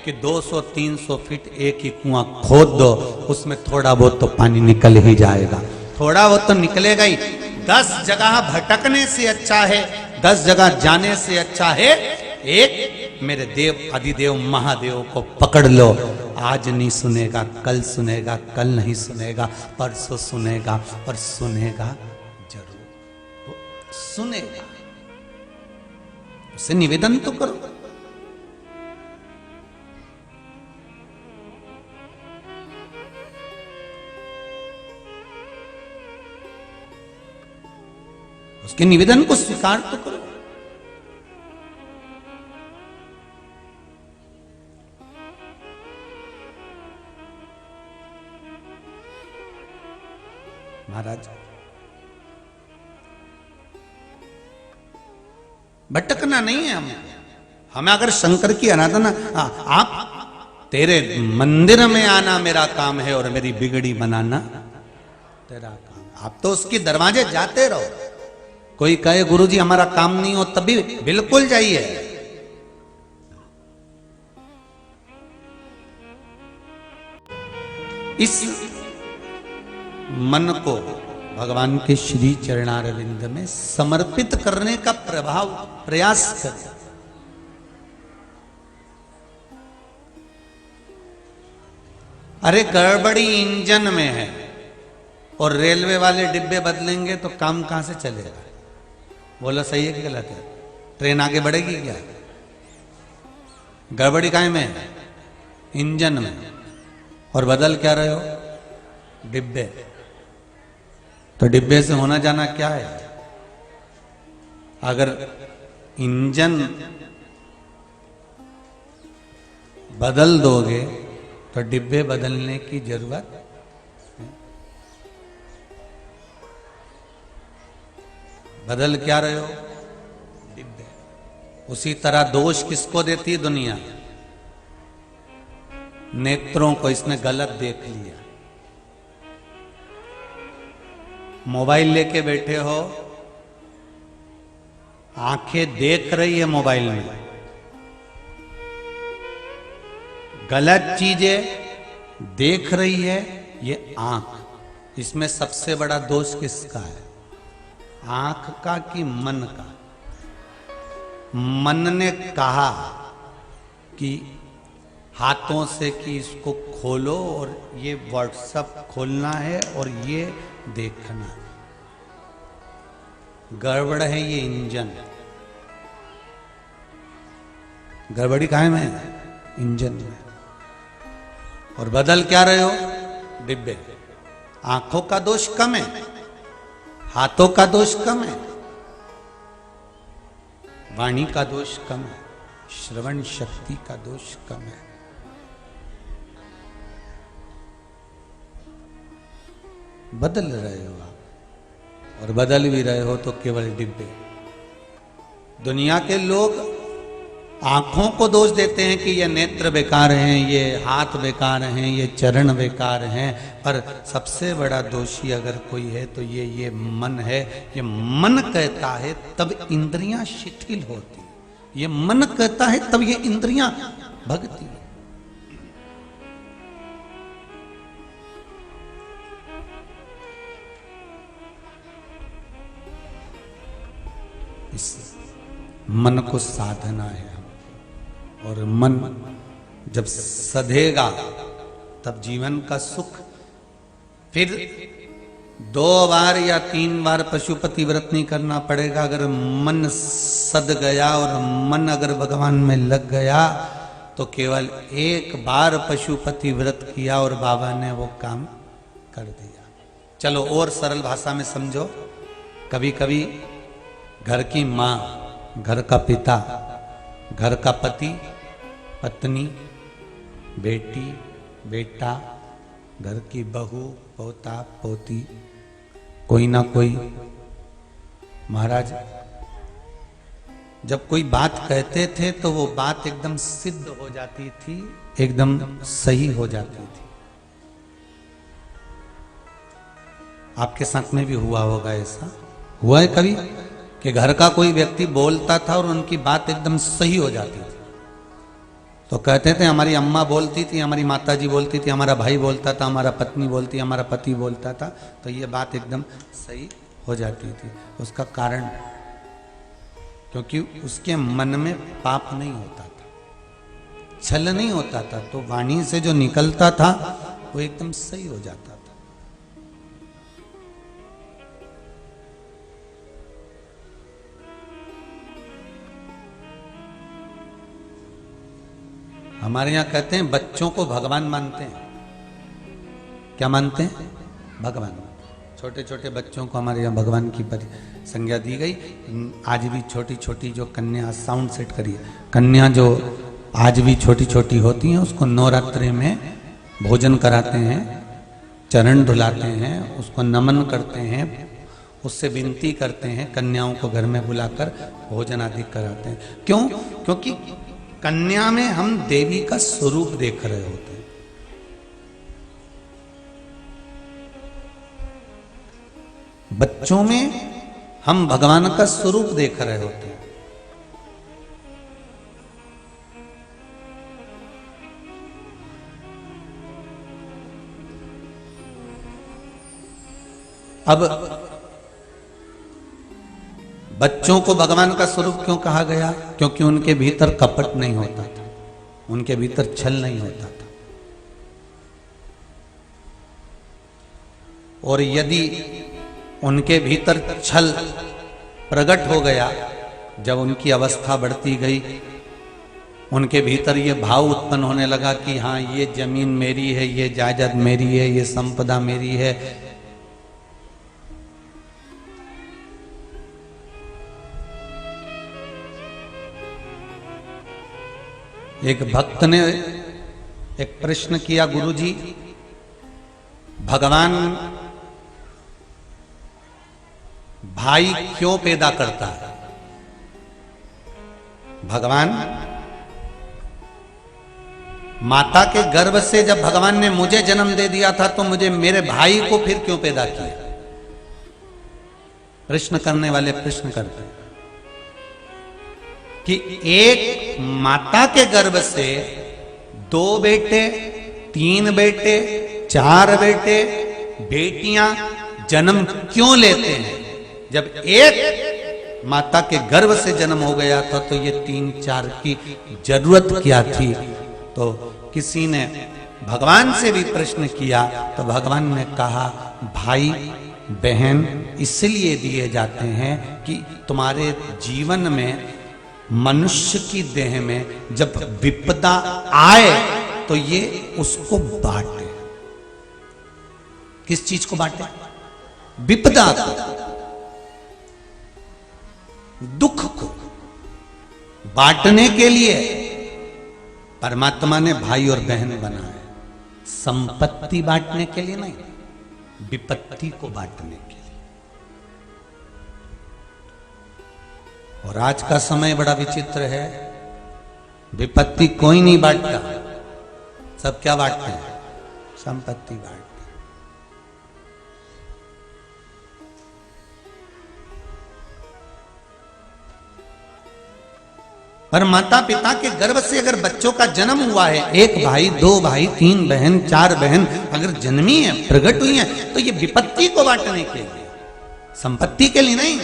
कि 200-300 फीट एक ही कुआं खोद दो, उसमें थोड़ा बहुत तो पानी निकल ही जाएगा, थोड़ा बहुत तो निकलेगा ही। 10 जगह भटकने से अच्छा है, 10 जगह जाने से अच्छा है एक मेरे देव अधिदेव महादेव को पकड़ लो। आज नहीं सुनेगा, कल सुनेगा, कल नहीं सुनेगा, परसों सुनेगा, और सुनेगा जरूर, वो सुनेगा। उसे निवेदन तो करो। उसके निवेदन को स्वीकार तो करो। महाराज भटकना नहीं है हमें अगर शंकर की आराधना, आप तेरे मंदिर में आना मेरा काम है और मेरी बिगड़ी बनाना तेरा काम। आप तो उसके दरवाजे जाते रहो। कोई कहे गुरुजी हमारा काम नहीं हो, तभी बिल्कुल जाइए। इस मन को भगवान के श्री चरणारविंद में समर्पित करने का प्रयास करें। अरे गड़बड़ी इंजन में है और रेलवे वाले डिब्बे बदलेंगे तो काम कहां से चलेगा? बोलो सही है कि गलत है? ट्रेन आगे बढ़ेगी क्या? गड़बड़ी काहे में है? इंजन में। और बदल क्या रहे हो? डिब्बे। तो डिब्बे से होना जाना क्या है? अगर इंजन बदल दोगे तो डिब्बे बदलने की जरूरत है? बदल क्या रहे हो? डिब्बे। उसी तरह दोष किसको देती है दुनिया? नेत्रों को। इसने गलत देख लिया। मोबाइल लेके बैठे हो, आंखें देख रही है मोबाइल में, गलत चीजें देख रही है, ये आंख। इसमें सबसे बड़ा दोष किसका है? आंख का कि मन का? मन ने कहा कि हाथों से कि इसको खोलो और ये व्हाट्सएप खोलना है और ये देखना। गड़बड़ है ये इंजन। गड़बड़ी काहे में है? इंजन में। और बदल क्या रहे हो? डिब्बे। आंखों का दोष कम है, हाथों का दोष कम है, वाणी का दोष कम है, श्रवण शक्ति का दोष कम है। बदल रहे हो आप, और बदल भी रहे हो तो केवल डिब्बे। दुनिया के लोग आंखों को दोष देते हैं कि ये नेत्र बेकार हैं, ये हाथ बेकार हैं, ये चरण बेकार हैं, पर सबसे बड़ा दोषी अगर कोई है तो ये मन है। ये मन कहता है तब इंद्रियां शिथिल होती, ये मन कहता है तब ये इंद्रियां भगती है। इस मन को साधना है हमको, और मन जब सधेगा तब जीवन का सुख। फिर 2 बार या 3 बार पशुपति व्रत नहीं करना पड़ेगा। अगर मन सद गया और मन अगर भगवान में लग गया तो केवल 1 बार पशुपति व्रत किया और बाबा ने वो काम कर दिया। चलो और सरल भाषा में समझो, कभी कभी घर की माँ, घर का पिता, घर का पति, पत्नी, बेटी, बेटा, घर की बहू, पोता, पोती, कोई ना कोई, महाराज जब कोई बात कहते थे तो वो बात एकदम सिद्ध हो जाती थी, एकदम सही हो जाती थी। आपके साथ में भी हुआ होगा ऐसा, हुआ है कभी कि घर का कोई व्यक्ति बोलता था और उनकी बात एकदम सही हो जाती थी। तो कहते थे हमारी अम्मा बोलती थी, हमारी माताजी बोलती थी, हमारा भाई बोलता था, हमारा पत्नी बोलती, हमारा पति बोलता था, तो ये बात एकदम सही हो जाती थी। उसका कारण क्योंकि उसके मन में पाप नहीं होता था, छल नहीं होता था, तो वाणी से जो निकलता था वो एकदम सही हो जाता था। हमारे यहां कहते हैं बच्चों को भगवान मानते हैं। क्या मानते हैं? भगवान। छोटे छोटे बच्चों को हमारे यहाँ भगवान की संज्ञा दी गई। आज भी छोटी छोटी जो कन्या, साउंड सेट करिए, कन्या जो आज भी छोटी छोटी होती हैं उसको नवरात्रि में भोजन कराते हैं, चरण धुलाते हैं, उसको नमन करते हैं, उससे विनती करते हैं, कन्याओं को घर में बुलाकर भोजन आदि कराते हैं। क्यों? क्योंकि कन्या में हम देवी का स्वरूप देख रहे होते हैं। बच्चों में हम भगवान का स्वरूप देख रहे होते हैं। अब बच्चों को भगवान का स्वरूप क्यों कहा गया? क्योंकि उनके भीतर कपट नहीं होता था, उनके भीतर छल नहीं होता था। और यदि उनके भीतर छल प्रकट हो गया, जब उनकी अवस्था बढ़ती गई, उनके भीतर ये भाव उत्पन्न होने लगा कि हाँ ये जमीन मेरी है, ये जायदाद मेरी है, ये संपदा मेरी है, एक भक्त ने एक प्रश्न किया, गुरुजी भगवान भाई क्यों पैदा करता है? भगवान माता के गर्भ से जब भगवान ने मुझे जन्म दे दिया था तो मुझे मेरे भाई को फिर क्यों पैदा किया? प्रश्न करने वाले प्रश्न करते हैं कि एक माता के गर्भ से 2 बेटे, 3 बेटे, 4 बेटे, बेटियां जन्म क्यों लेते हैं? जब एक माता के गर्भ से जन्म हो गया था तो ये 3-4 की जरूरत क्या थी? तो किसी ने भगवान से भी प्रश्न किया तो भगवान ने कहा भाई बहन इसलिए दिए जाते हैं कि तुम्हारे जीवन में, मनुष्य की देह में जब विपदा आए तो ये उसको बांटे। किस चीज को बांटे? विपदा को, दुख को बांटने के लिए परमात्मा ने भाई और बहन बनाए। संपत्ति बांटने के लिए नहीं, विपत्ति को बांटने के लिए। और आज का समय बड़ा विचित्र है, विपत्ति कोई नहीं बांटता, सब क्या बांटते हैं? संपत्ति बांटते हैं। पर माता पिता के गर्भ से अगर बच्चों का जन्म हुआ है, 1 भाई, 2 भाई, 3 बहन, 4 बहन अगर जन्मी है, प्रकट हुई है, तो ये विपत्ति को बांटने के लिए, संपत्ति के लिए नहीं।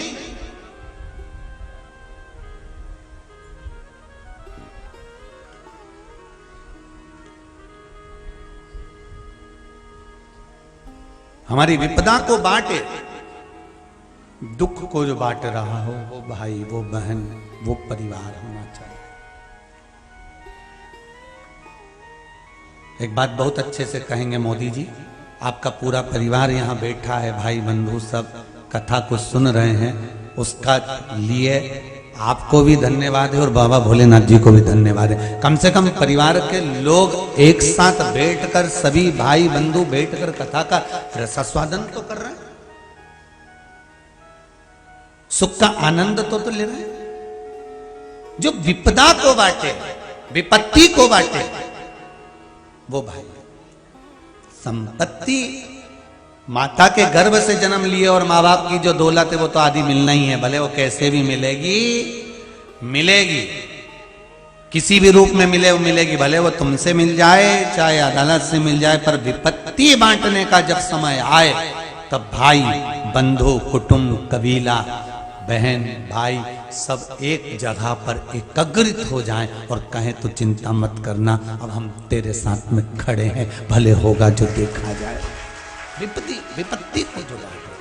हमारी विपदा को बांटे, दुख को जो बांट रहा हो वो भाई, वो बहन, वो परिवार होना चाहिए। एक बात बहुत अच्छे से कहेंगे मोदी जी, आपका पूरा परिवार यहाँ बैठा है, भाई बंधु सब कथा को सुन रहे हैं, उसका लिए आपको भी धन्यवाद है और बाबा भोलेनाथ जी को भी धन्यवाद है। कम से कम परिवार के लोग एक साथ बैठकर, सभी भाई बंधु बैठकर कथा का रसास्वादन तो कर रहे हैं, सुख का आनंद तो ले रहे हैं। जो विपदा को बांटे, विपत्ति को बांटे, वो भाई। संपत्ति माता के गर्भ से जन्म लिए और माँ बाप की जो दौलत है वो तो आदि मिलना ही है, भले वो कैसे भी मिलेगी, मिलेगी किसी भी रूप में मिले वो मिलेगी, भले वो तुमसे मिल जाए चाहे अदालत से मिल जाए, पर विपत्ति बांटने का जब समय आए तब भाई बंधु कुटुंब कबीला बहन भाई सब एक जगह पर एकत्रित हो जाएं और कहें तो चिंता मत करना, अब हम तेरे साथ में खड़े हैं, भले होगा जो देखा जाए। विपत्ति को जो बांटे,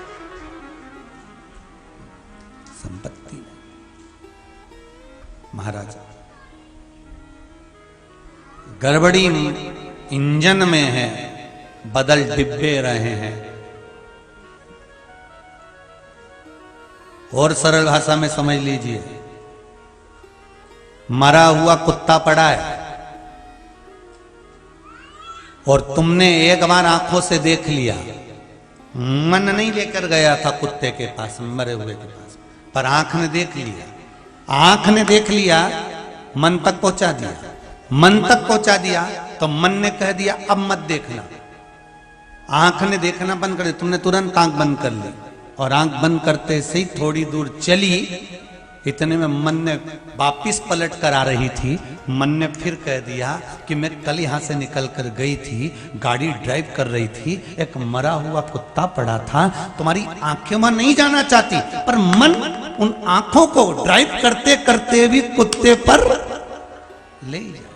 संपत्ति। महाराज गड़बड़ी इंजन में है, बदल डिब्बे रहे हैं। और सरल भाषा में समझ लीजिए, मरा हुआ कुत्ता पड़ा है और तुमने एक बार आंखों से देख लिया, मन नहीं लेकर गया था कुत्ते के पास, मरे हुए के पास, पर आंख ने देख लिया, आंख ने देख लिया, मन तक पहुंचा दिया, मन तक पहुंचा दिया तो मन ने कह दिया अब मत देखना। आंख ने देखना बंद कर दिया, तुमने तुरंत आंख बंद कर ली और आंख बंद करते से ही थोड़ी दूर चली, इतने में मन ने वापिस पलट कर आ रही थी, मन ने फिर कह दिया कि मैं कल यहां से निकल कर गई थी, गाड़ी ड्राइव कर रही थी, एक मरा हुआ कुत्ता पड़ा था, तुम्हारी आंखें में नहीं जाना चाहती, पर मन उन आंखों को ड्राइव करते करते भी कुत्ते पर ले जाए।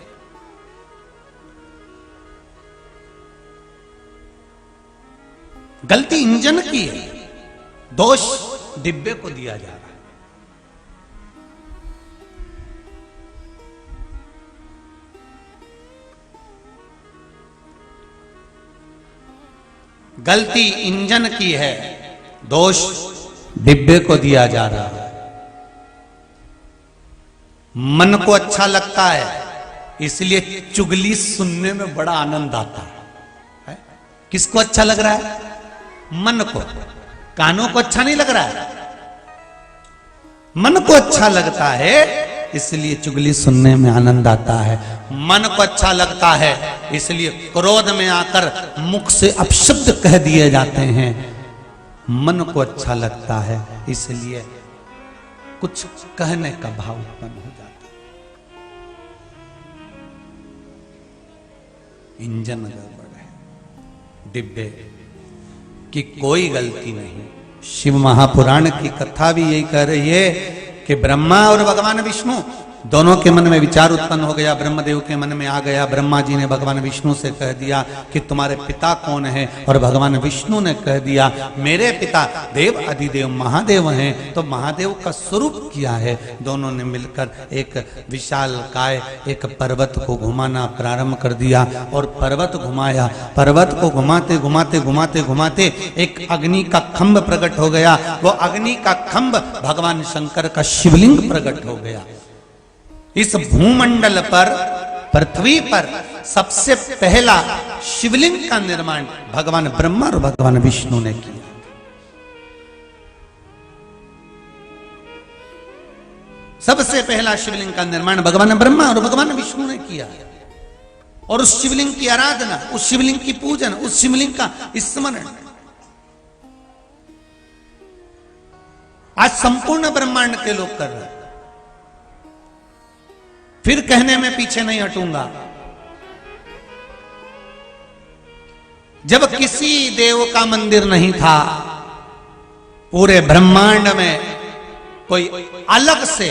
गलती इंजन की है, दोष डिब्बे को दिया जा रहा है। गलती इंजन की है, दोष डिब्बे को दिया जा रहा है। मन को अच्छा लगता है इसलिए चुगली सुनने में बड़ा आनंद आता है। किसको अच्छा लग रहा है? मन को। कानों को अच्छा नहीं लग रहा है, मन को अच्छा लगता है इसलिए चुगली सुनने में आनंद आता है। मन को अच्छा लगता है इसलिए क्रोध में आकर मुख से अपशब्द कह दिए जाते हैं। मन को अच्छा लगता है इसलिए कुछ कहने का भाव उत्पन्न हो जाता है। इंजन गड़बड़ है, डिब्बे की कोई गलती नहीं। शिव महापुराण की कथा भी यही कह रही है कि ब्रह्मा और भगवान विष्णु दोनों के मन में विचार उत्पन्न हो गया, ब्रह्मदेव के मन में आ गया। ब्रह्मा जी ने भगवान विष्णु से कह दिया कि तुम्हारे पिता कौन है, और भगवान विष्णु ने कह दिया मेरे पिता देव अधिदेव महादेव हैं। तो महादेव का स्वरूप क्या है? दोनों ने मिलकर एक विशाल काय एक पर्वत को घुमाना प्रारंभ कर दिया और पर्वत घुमाया। पर्वत को घुमाते घुमाते घुमाते घुमाते एक अग्नि का खंभ प्रकट हो गया। वो अग्नि का खंभ भगवान शंकर का शिवलिंग प्रकट हो गया। इस भूमंडल पर, पृथ्वी पर सबसे पहला शिवलिंग का निर्माण भगवान ब्रह्मा और भगवान विष्णु ने किया। सबसे पहला शिवलिंग का निर्माण भगवान ब्रह्मा और भगवान विष्णु ने किया। और उस शिवलिंग की आराधना, उस शिवलिंग की पूजन, उस शिवलिंग का स्मरण आज संपूर्ण ब्रह्मांड के लोग कर रहे हैं। फिर कहने में पीछे नहीं हटूंगा, जब किसी देव का मंदिर नहीं था पूरे ब्रह्मांड में, कोई अलग से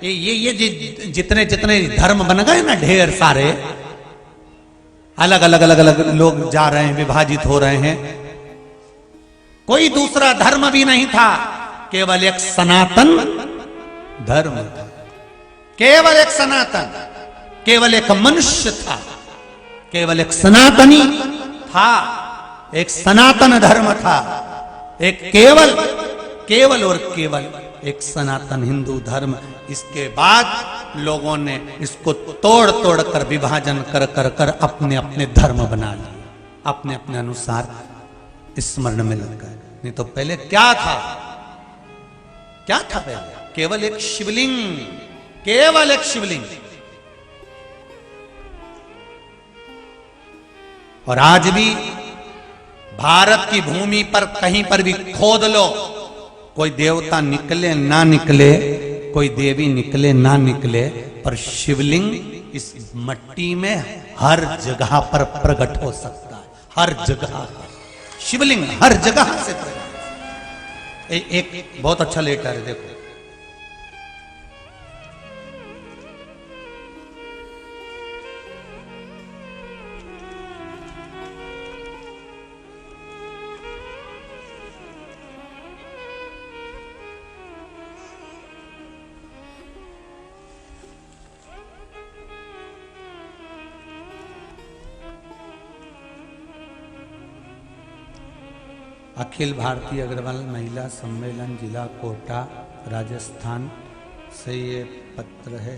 ये जितने जितने धर्म बन गए ना, ढेर सारे अलग अलग अलग अलग लोग जा रहे हैं, विभाजित हो रहे हैं। कोई दूसरा धर्म भी नहीं था, केवल एक सनातन धर्म था। केवल एक सनातन, केवल एक मनुष्य था, केवल एक सनातनी था। एक सनातन धर्म था, एक केवल और केवल एक सनातन हिंदू धर्म। इसके बाद लोगों ने इसको तोड़ तोड़ कर विभाजन कर कर कर अपने अपने धर्म बना लिए, अपने अपने अनुसार स्मरण में लग गए। नहीं तो पहले क्या था, क्या था पहले? केवल एक शिवलिंग, केवल एक शिवलिंग। और आज भी भारत की भूमि पर कहीं पर भी खोद लो, कोई देवता निकले ना निकले, कोई देवी निकले ना निकले, पर शिवलिंग इस मट्टी में हर जगह पर प्रकट हो सकता है। हर जगह शिवलिंग हर जगह से प्रकट। एक बहुत अच्छा लेटर है, देखो। अखिल भारतीय अग्रवाल महिला सम्मेलन जिला कोटा राजस्थान से ये पत्र है।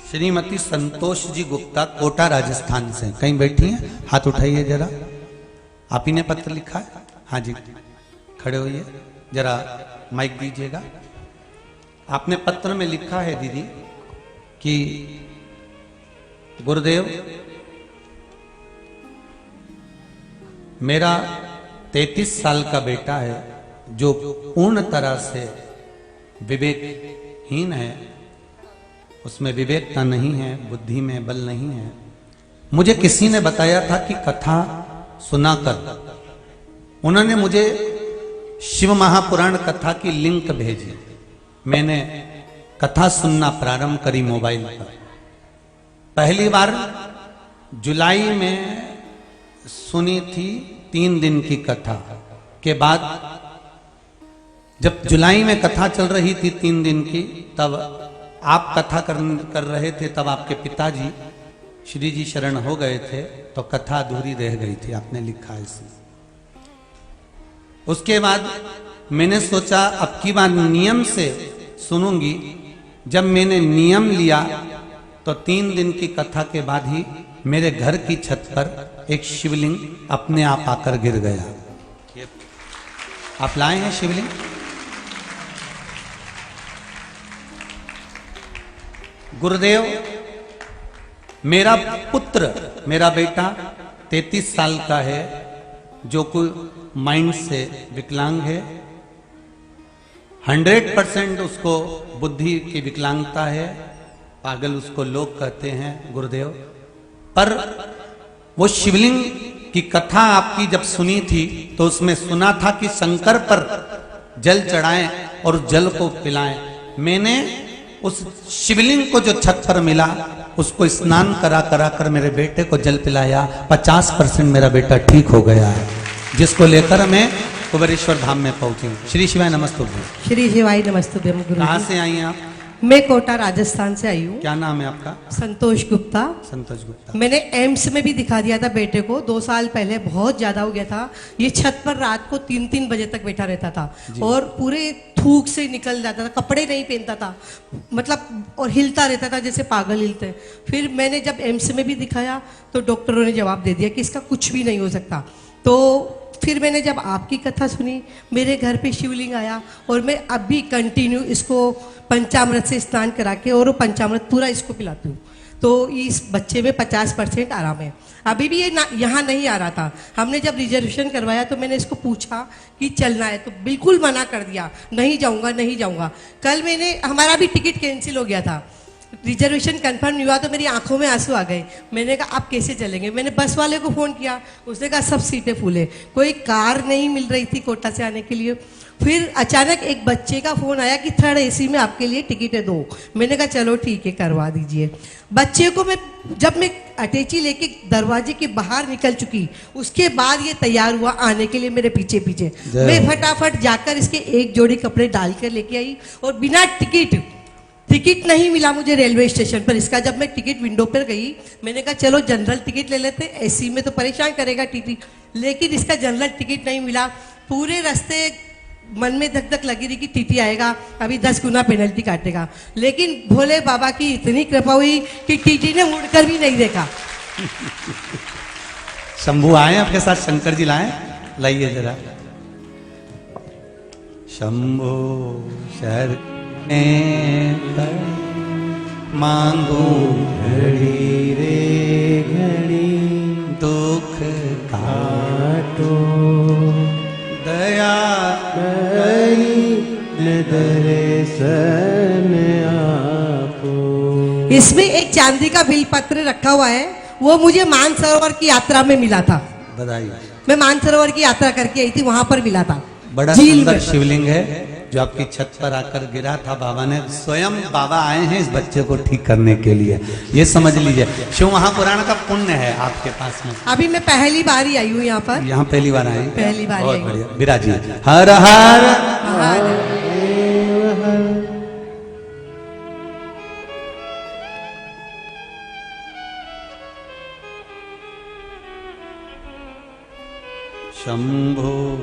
श्रीमती संतोष जी गुप्ता कोटा राजस्थान से, कहीं बैठी हैं? हाथ उठाइए जरा। आप ही ने पत्र लिखा है? हाँ जी, खड़े होइए, जरा माइक दीजिएगा। आपने पत्र में लिखा है दीदी कि गुरुदेव, मेरा 33 साल का बेटा है जो पूर्ण तरह से विवेकहीन है, उसमें विवेकता नहीं है, बुद्धि में बल नहीं है। मुझे किसी ने बताया था कि कथा सुनाकर, उन्होंने मुझे शिव महापुराण कथा की लिंक भेजी। मैंने कथा सुनना प्रारंभ करी मोबाइल पर। पहली बार जुलाई में सुनी थी 3 दिन की कथा के बाद। जब जुलाई में कथा चल रही थी 3 दिन की, तब आप कथा कर रहे थे, तब आपके पिताजी श्री जी शरण हो गए थे, तो कथा अधूरी रह गई थी, आपने लिखा है इसमें। उसके बाद मैंने सोचा अब की बार नियम से सुनूंगी। जब मैंने नियम लिया तो 3 दिन की कथा के बाद ही मेरे घर की छत पर एक शिवलिंग अपने आप आकर गिर गया। आप लाए हैं शिवलिंग? गुरुदेव, मेरा पुत्र, मेरा बेटा 33 साल का है, जो कोई माइंड से विकलांग है। 100% उसको बुद्धि की विकलांगता है, पागल उसको लोग कहते हैं गुरुदेव। पर वो शिवलिंग की कथा आपकी जब सुनी थी तो उसमें सुना था कि शंकर पर जल चढ़ाएं और जल को पिलाएं। मैंने उस शिवलिंग को जो छत पर मिला उसको स्नान करा कर मेरे बेटे को जल पिलाया। 50% मेरा बेटा ठीक हो गया है, जिसको लेकर मैं कुबेरेश्वर धाम में पहुंची। श्री शिवाय नमस्तुभ्यं। श्री शिवाय नमस्तुभ्यं। कहाँ से आई हैं आप? मैं कोटा राजस्थान से आई हूँ। क्या नाम है आपका? संतोष गुप्ता। संतोष गुप्ता। मैंने एम्स में भी दिखा दिया था बेटे को 2 साल पहले, बहुत ज्यादा हो गया था। ये छत पर रात को 3-3 बजे तक बैठा रहता था और पूरे थूक से निकल जाता था, कपड़े नहीं पहनता था, मतलब, और हिलता रहता था जैसे पागल हिलते। फिर मैंने जब एम्स में भी दिखाया तो डॉक्टरों ने जवाब दे दिया कि इसका कुछ भी नहीं हो सकता। तो फिर मैंने जब आपकी कथा सुनी, मेरे घर पे शिवलिंग आया और मैं अब भी कंटिन्यू इसको पंचामृत से स्नान करा के और वो पंचामृत पूरा इसको पिलाती हूँ। तो इस बच्चे में 50% आराम है। अभी भी ये यहाँ नहीं आ रहा था। हमने जब रिजर्वेशन करवाया तो मैंने इसको पूछा कि चलना है, तो बिल्कुल मना कर दिया, नहीं जाऊँगा नहीं जाऊँगा। कल हमारा भी टिकट कैंसिल हो गया था, रिजर्वेशन कंफर्म नहीं हुआ तो मेरी आंखों में आंसू आ गए। मैंने कहा आप कैसे चलेंगे? मैंने बस वाले को फ़ोन किया, उसने कहा सब सीटें फुल है, कोई कार नहीं मिल रही थी कोटा से आने के लिए। फिर अचानक एक बच्चे का फ़ोन आया कि 3rd AC में आपके लिए टिकटें दो। मैंने कहा चलो ठीक है, करवा दीजिए। बच्चे को जब मैं अटैची लेके दरवाजे के बाहर निकल चुकी, उसके बाद ये तैयार हुआ आने के लिए मेरे पीछे पीछे। मैं फटाफट जाकर इसके एक जोड़ी कपड़े डाल कर लेके आई और बिना टिकट टिकट नहीं मिला मुझे रेलवे स्टेशन पर इसका। जब मैं टिकट विंडो पर गई, मैंने कहा चलो जनरल टिकट ले लेते, एसी में तो परेशान करेगा टीटी, लेकिन इसका जनरल टिकट नहीं मिला। पूरे रास्ते मन में धक धक लगी रही कि टीटी आएगा, अभी 10 गुना पेनल्टी काटेगा, लेकिन भोले बाबा की इतनी कृपा हुई कि टीटी ने मुड़कर भी नहीं देखा। शंभू आए आपके साथ, शंकर जी लाए, लाइए जरा। शंभो शर मांगो घड़ी रे घड़ी, दुख काटो दया करी दर्शन आपो। इसमें एक चांदी का बिल पत्र रखा हुआ है, वो मुझे मानसरोवर की यात्रा में मिला था। बताइए। मैं मानसरोवर की यात्रा करके आई थी, वहां पर मिला था। बड़ा सुंदर शिवलिंग है जो आपकी छत पर आकर गिरा था। बाबा ने स्वयं, बाबा आए हैं इस बच्चे को ठीक करने के लिए, ये समझ लीजिए। शिव महापुराण का पुण्य है आपके पास में। अभी मैं पहली बार ही आई हूँ यहाँ पर। यहाँ पहली बार आए? पहली बार बहुत आई। बढ़िया। विराजिए। हर हर शंभो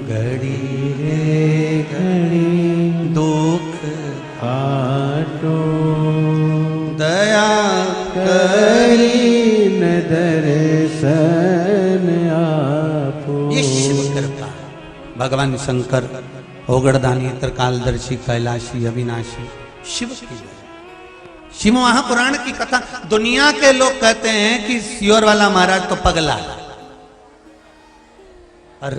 घड़ी रे घड़ी, दुख काटो दया करी दर्शन आपो। ये शिव कृपा। भगवान शंकर ओगड़दानी, त्रिकालदर्शी, कैलाशी, अविनाशी, शिव की। शिव महापुराण की कथा। दुनिया के लोग कहते हैं कि सियोर वाला महाराज तो पगला, और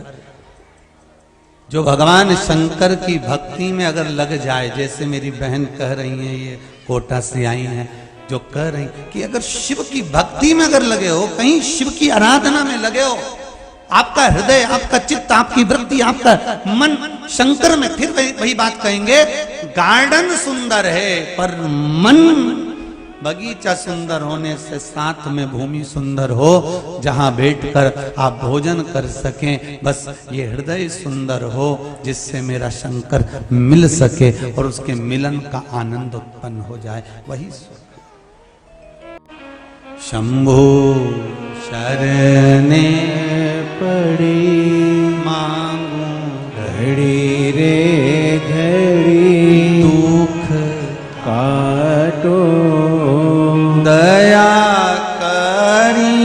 जो भगवान शंकर की भक्ति में अगर लग जाए, जैसे मेरी बहन कह रही हैं, ये कोटा से आई हैं, जो कह रही कि अगर शिव की भक्ति में अगर लगे हो, कहीं शिव की आराधना में लगे हो, आपका हृदय, आपका चित्त, आपकी वृत्ति, आपका मन शंकर में, फिर वही बात कहेंगे, गार्डन सुंदर है पर मन, बगीचा सुंदर होने से साथ में भूमि सुंदर हो, जहां बैठकर आप भोजन कर सकें। बस ये हृदय सुंदर हो जिससे मेरा शंकर मिल सके और उसके मिलन का आनंद उत्पन्न हो जाए, वही शंभो शरणे पड़ी मांगू घड़ी रे घड़ी, दुख काटो दया करी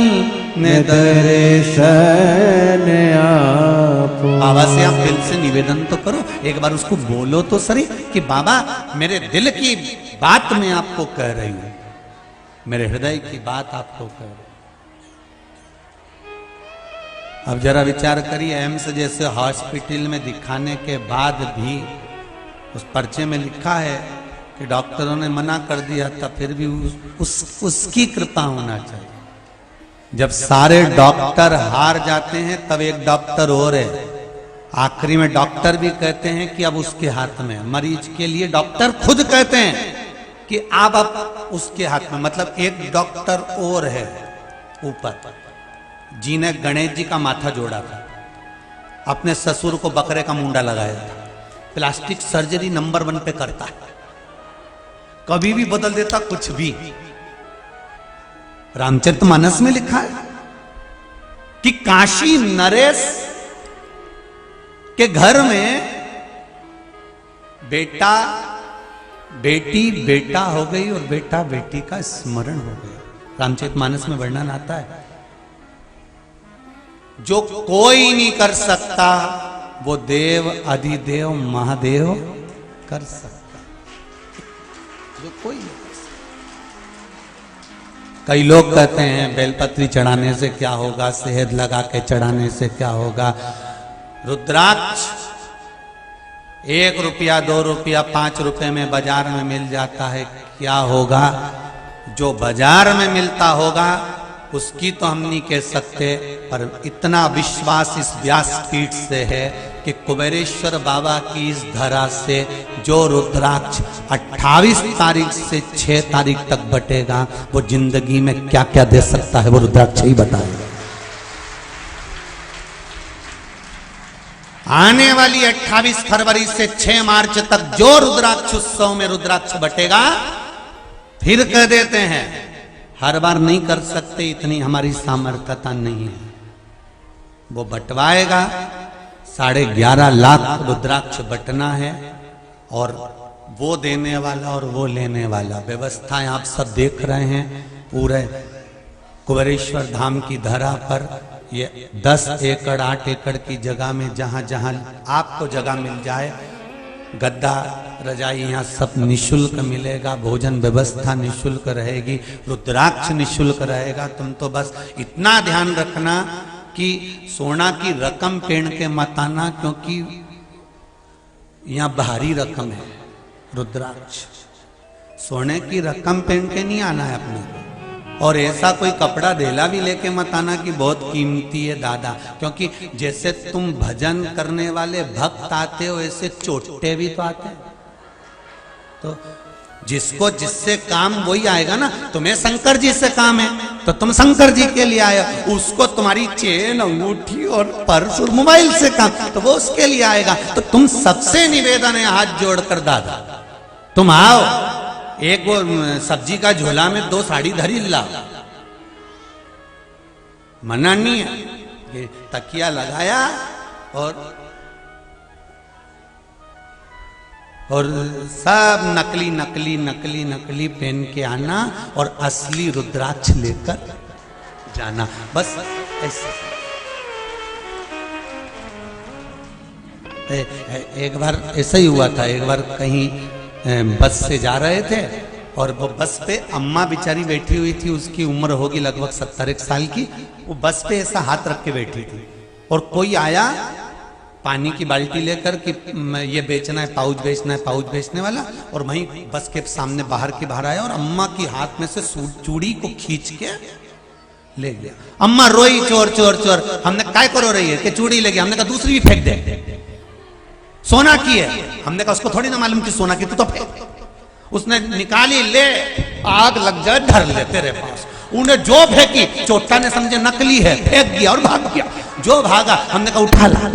दर्शन आपो। बाबा से आप दिल से निवेदन तो करो, एक बार उसको बोलो तो सही कि बाबा मेरे दिल की बात मैं आपको कह रही हूं, मेरे हृदय की बात आपको कह रही हूं। अब जरा विचार करिए, एम्स जैसे हॉस्पिटल में दिखाने के बाद भी उस पर्चे में लिखा है कि डॉक्टरों ने मना कर दिया था, फिर भी उसकी कृपा होना चाहिए। जब सारे डॉक्टर हार जाते हैं तब एक डॉक्टर और है, आखिरी में डॉक्टर भी कहते हैं कि अब उसके हाथ में, मरीज के लिए डॉक्टर खुद कहते हैं कि अब उसके हाथ में, मतलब एक डॉक्टर और है ऊपर, जिन्हें गणेश जी का माथा जोड़ा था, अपने ससुर को बकरे का मुंडा लगाया था, प्लास्टिक सर्जरी नंबर 1 पे करता है, कभी भी बदल देता कुछ भी। रामचरितमानस में लिखा है कि काशी नरेश के घर में बेटा बेटी बेटा हो गई और बेटा बेटी का स्मरण हो गया। रामचरितमानस में वर्णन आता है, जो कोई नहीं कर सकता वो देव अधिदेव महादेव कर सकता, जो कोई नहीं कर सकता। कई लोग कहते हैं बेलपत्री चढ़ाने से क्या होगा, शहद लगा के चढ़ाने से क्या होगा। रुद्राक्ष 1 रुपया 2 रुपया 5 रुपए में बाजार में मिल जाता है, क्या होगा? जो बाजार में मिलता होगा उसकी तो हम नहीं कह सकते, पर इतना विश्वास इस व्यासपीठ से है कि कुबेरेश्वर बाबा की इस धरा से जो रुद्राक्ष 28 तारीख से 6 तारीख तक बटेगा, वो जिंदगी में क्या क्या दे सकता है वो रुद्राक्ष ही बताएगा। आने वाली 28 फरवरी से 6 मार्च तक जो रुद्राक्ष उत्सव में रुद्राक्ष बटेगा, फिर कह देते हैं हर बार नहीं कर सकते, इतनी हमारी सामर्थ्यता नहीं है। वो बंटवाएगा, 11.5 लाख रुद्राक्ष बटना है, और वो देने वाला और वो लेने वाला। व्यवस्थाएं आप सब देख रहे हैं। पूरे कुबेरेश्वर धाम की धरा पर ये 10 एकड़ 8 एकड़ की जगह में जहां जहां आपको जगह मिल जाए, गद्दा रजाई यहाँ सब निशुल्क मिलेगा, भोजन व्यवस्था निशुल्क रहेगी, रुद्राक्ष निशुल्क रहेगा। तुम तो बस इतना ध्यान रखना कि सोना की रकम पेड़ के मत आना, क्योंकि यहाँ भारी रकम है। रुद्राक्ष सोने की रकम पेड़ के नहीं आना है अपने को। और ऐसा कोई कपड़ा देला भी लेके मत आना कि बहुत कीमती है दादा, क्योंकि जैसे तुम भजन करने वाले भक्त आते हो, ऐसे चोटे भी तो आते हैं। तो जिसको जिससे काम वही आएगा ना। तुम्हें शंकर जी से काम है तो तुम शंकर जी के लिए आए, उसको तुम्हारी चेन अंगूठी और पर्स और मोबाइल से काम, तो वो उसके लिए आएगा। तो तुम सबसे निवेदन है हाथ जोड़कर दादा तुम आओ, एक वो सब्जी का झोला में 2 साड़ी धरी ला, मना नहीं है। ये तकिया लगाया और सब नकली नकली नकली नकली पहन के आना और असली रुद्राक्ष लेकर जाना, बस ऐसे। एक बार ऐसा ही हुआ था। एक बार कहीं बस से जा रहे थे और वो बस पे अम्मा बेचारी बैठी हुई थी, उसकी उम्र होगी लगभग 70 साल की। वो बस पे ऐसा हाथ रख के बैठी थी और कोई आया पानी की बाल्टी लेकर कि ये बेचना है, पाउच बेचना है, पाउच बेचने वाला। और वहीं बस के सामने बाहर आया और अम्मा की हाथ में से चूड़ी को खींच के ले गया। अम्मा रोई, चोर चोर चोर। हमने काय को रो रही है कि चूड़ी ले गया। हमने कहा दूसरी भी फेंक दे, सोना की है। हमने कहा उसको थोड़ी ना मालूम कि सोना की, तो फेंक। उसने निकाली, ले, आग लग जाए धर ले तेरे पास। उन्हें जो फेंकी, चोटा ने समझे नकली है, फेंक दिया और भाग गया। जो भागा हमने कहा उठा ला,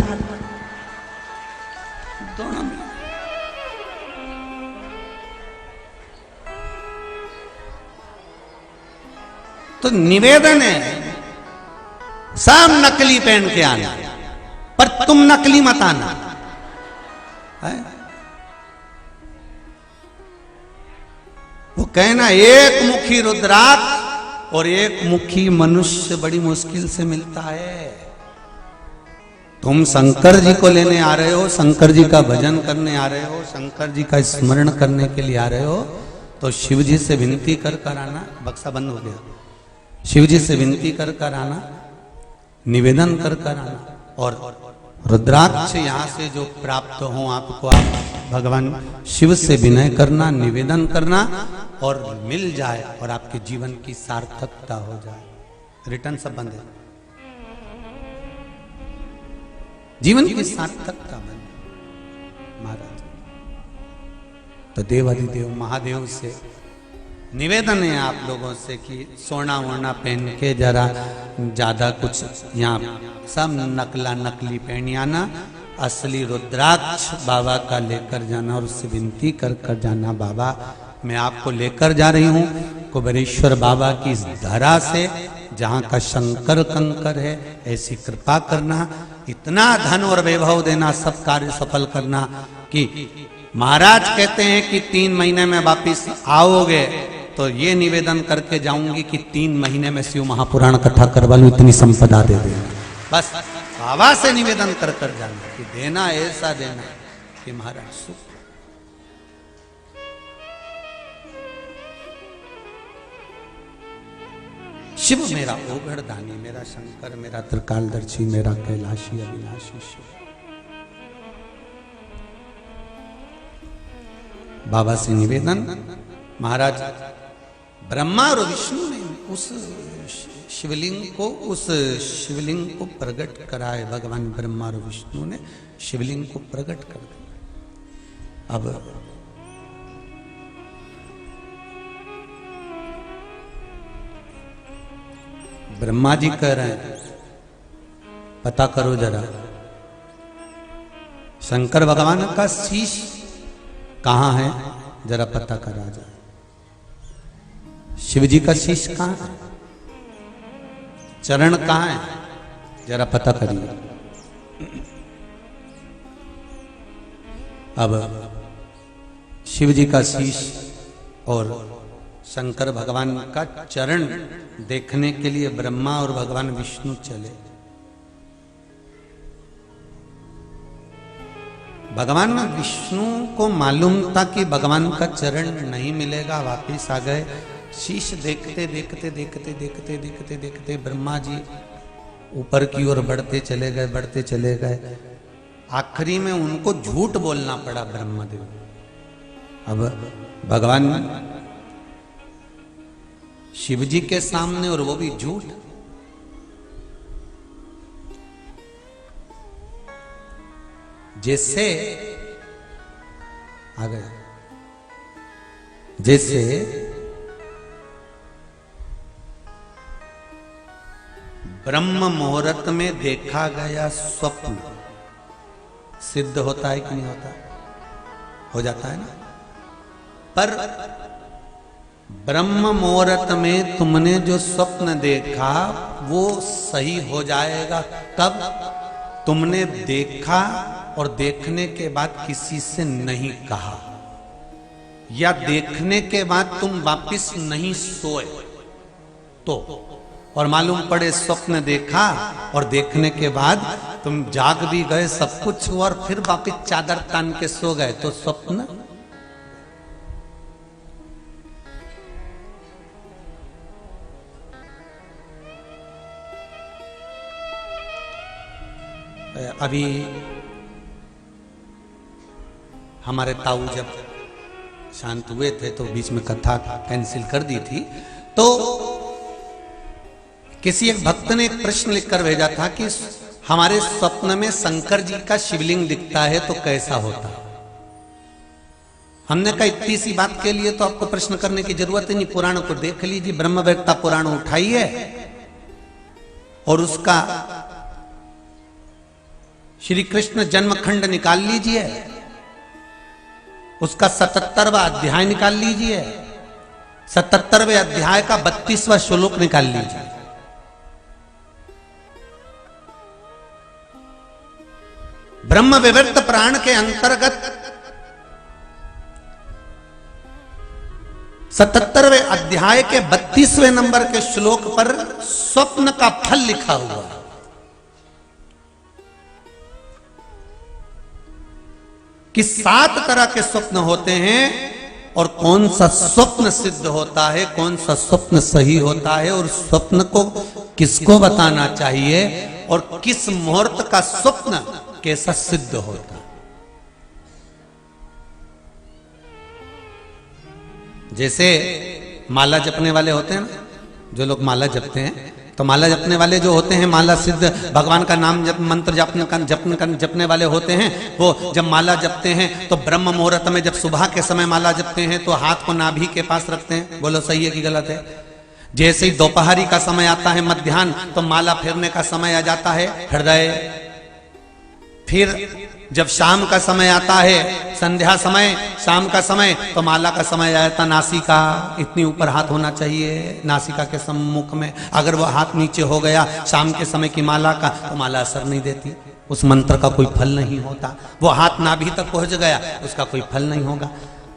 दोनों में। तो निवेदन है सब नकली पहन के आना, पर तुम नकली मत आना। वो कहना एक मुखी रुद्राक्ष और एक मुखी मनुष्य बड़ी मुश्किल से मिलता है। तुम शंकर जी को लेने आ रहे हो, शंकर जी का भजन करने आ रहे हो, शंकर जी का स्मरण करने के लिए आ रहे हो, तो शिव जी से विनती कर आना। बक्सा बंद हो गया। शिव जी से विनती कर आना, निवेदन कर आना। और रुद्राक्ष यहाँ से जो प्राप्त हो आपको, आप भगवान शिव से विनय करना, निवेदन करना और मिल जाए और आपके जीवन की सार्थकता हो जाए। रिटर्न सब बंद है, जीवन की सार्थकता बन महाराज। तो देवाधिदेव महादेव से निवेदन है आप लोगों से कि सोना वोना पहन के जरा ज्यादा कुछ यहाँ सब नकला नकली पहन आना, असली रुद्राक्ष बाबा का लेकर जाना और उससे विनती कर जाना, बाबा मैं आपको लेकर जा रही हूँ कुबेरेश्वर बाबा की इस धरा से जहाँ का शंकर कंकर है, ऐसी कृपा करना, इतना धन और वैभव देना, सब कार्य सफल करना कि महाराज कहते हैं कि 3 महीने में वापिस आओगे। तो ये निवेदन करके जाऊंगी कि 3 महीने में शिव महापुराण कथा करवा लूं, इतनी संपदा दे देना। बस बाबा से निवेदन कर जाना कि देना, ऐसा देना कि महाराज सुख। शिव मेरा ओगढ़ दानी, मेरा शंकर, मेरा त्रिकालदर्शी, मेरा कैलाशी अविनाशी शिव। बाबा से निवेदन। महाराज ब्रह्मा और विष्णु ने उस शिवलिंग को प्रकट कराए। भगवान ब्रह्मा और विष्णु ने शिवलिंग को प्रकट कर दिया। अब ब्रह्मा जी कह रहे हैं पता करो जरा शंकर भगवान का शीश कहां है जरा पता करा जाए। शिव जी का शीश कहां है, चरण कहां है, जरा पता करिए। अब शिव जी का शीश और शंकर भगवान का चरण देखने के लिए ब्रह्मा और भगवान विष्णु चले। भगवान विष्णु को मालूम था कि भगवान का चरण नहीं मिलेगा, वापिस आ गए। शीश देखते देखते देखते देखते देखते देखते ब्रह्मा जी ऊपर की ओर बढ़ते चले गए, बढ़ते चले गए। आखिरी में उनको झूठ बोलना पड़ा ब्रह्मदेव। अब भगवान शिव जी के सामने, और वो भी झूठ। जैसे आ गया, जैसे ब्रह्म मुहूर्त में देखा गया स्वप्न सिद्ध होता है कि नहीं होता? हो जाता है ना। पर ब्रह्म मुहूर्त में तुमने जो स्वप्न देखा वो सही हो जाएगा तब तुमने देखा और देखने के बाद किसी से नहीं कहा, या देखने के बाद तुम वापिस नहीं सोए तो, और मालूम पड़े स्वप्न देखा और देखने के बाद तुम जाग भी गए, सब कुछ हुआ, और फिर वापिस चादर तान के सो गए, तो स्वप्न। अभी हमारे ताऊ जब शांत हुए थे तो बीच में कथा कैंसिल कर दी थी, तो किसी एक भक्त ने एक प्रश्न लिखकर भेजा था कि हमारे स्वप्न में शंकर जी का शिवलिंग दिखता है तो कैसा होता। हमने कहा इतनी सी बात के लिए तो आपको प्रश्न करने की जरूरत ही नहीं, पुराण को देख लीजिए, ब्रह्मवेत्ता पुराण उठाइए और उसका श्री कृष्ण जन्मखंड निकाल लीजिए, उसका 77वां अध्याय निकाल लीजिए, 77वें अध्याय का 32वां श्लोक निकाल लीजिए। ब्रह्म विवर्त प्राण के अंतर्गत 77वें अध्याय के 32वें नंबर के श्लोक पर स्वप्न का फल लिखा हुआ है। कि 7 तरह के स्वप्न होते हैं और कौन सा स्वप्न सिद्ध होता है, कौन सा स्वप्न सही होता है, और स्वप्न को किसको बताना चाहिए और किस मुहूर्त का स्वप्न कैसा सिद्ध होता है। जैसे माला जपने वाले होते हैं ना, जो लोग माला जपते हैं, तो माला जपने वाले जो होते हैं, माला सिद्ध भगवान का नाम जप मंत्र जपने वाले होते हैं, वो जब माला जपते हैं तो ब्रह्म मुहूर्त में, जब सुबह के समय माला जपते हैं तो हाथ को नाभि के पास रखते हैं। बोलो सही है कि गलत है? जैसे ही दोपहरी का समय आता है, मध्याह्न, तो माला फेरने का समय आ जाता है हृदय। फिर जब शाम का समय आता है, संध्या समय, शाम का समय, तो माला का समय आ जाता नासिका। इतनी ऊपर हाथ होना चाहिए नासिका के सम्मुख में। अगर वो हाथ नीचे हो गया शाम के समय की माला का, तो माला असर नहीं देती, उस मंत्र का कोई फल नहीं होता। वो हाथ नाभि तक पहुंच गया, उसका कोई फल नहीं होगा।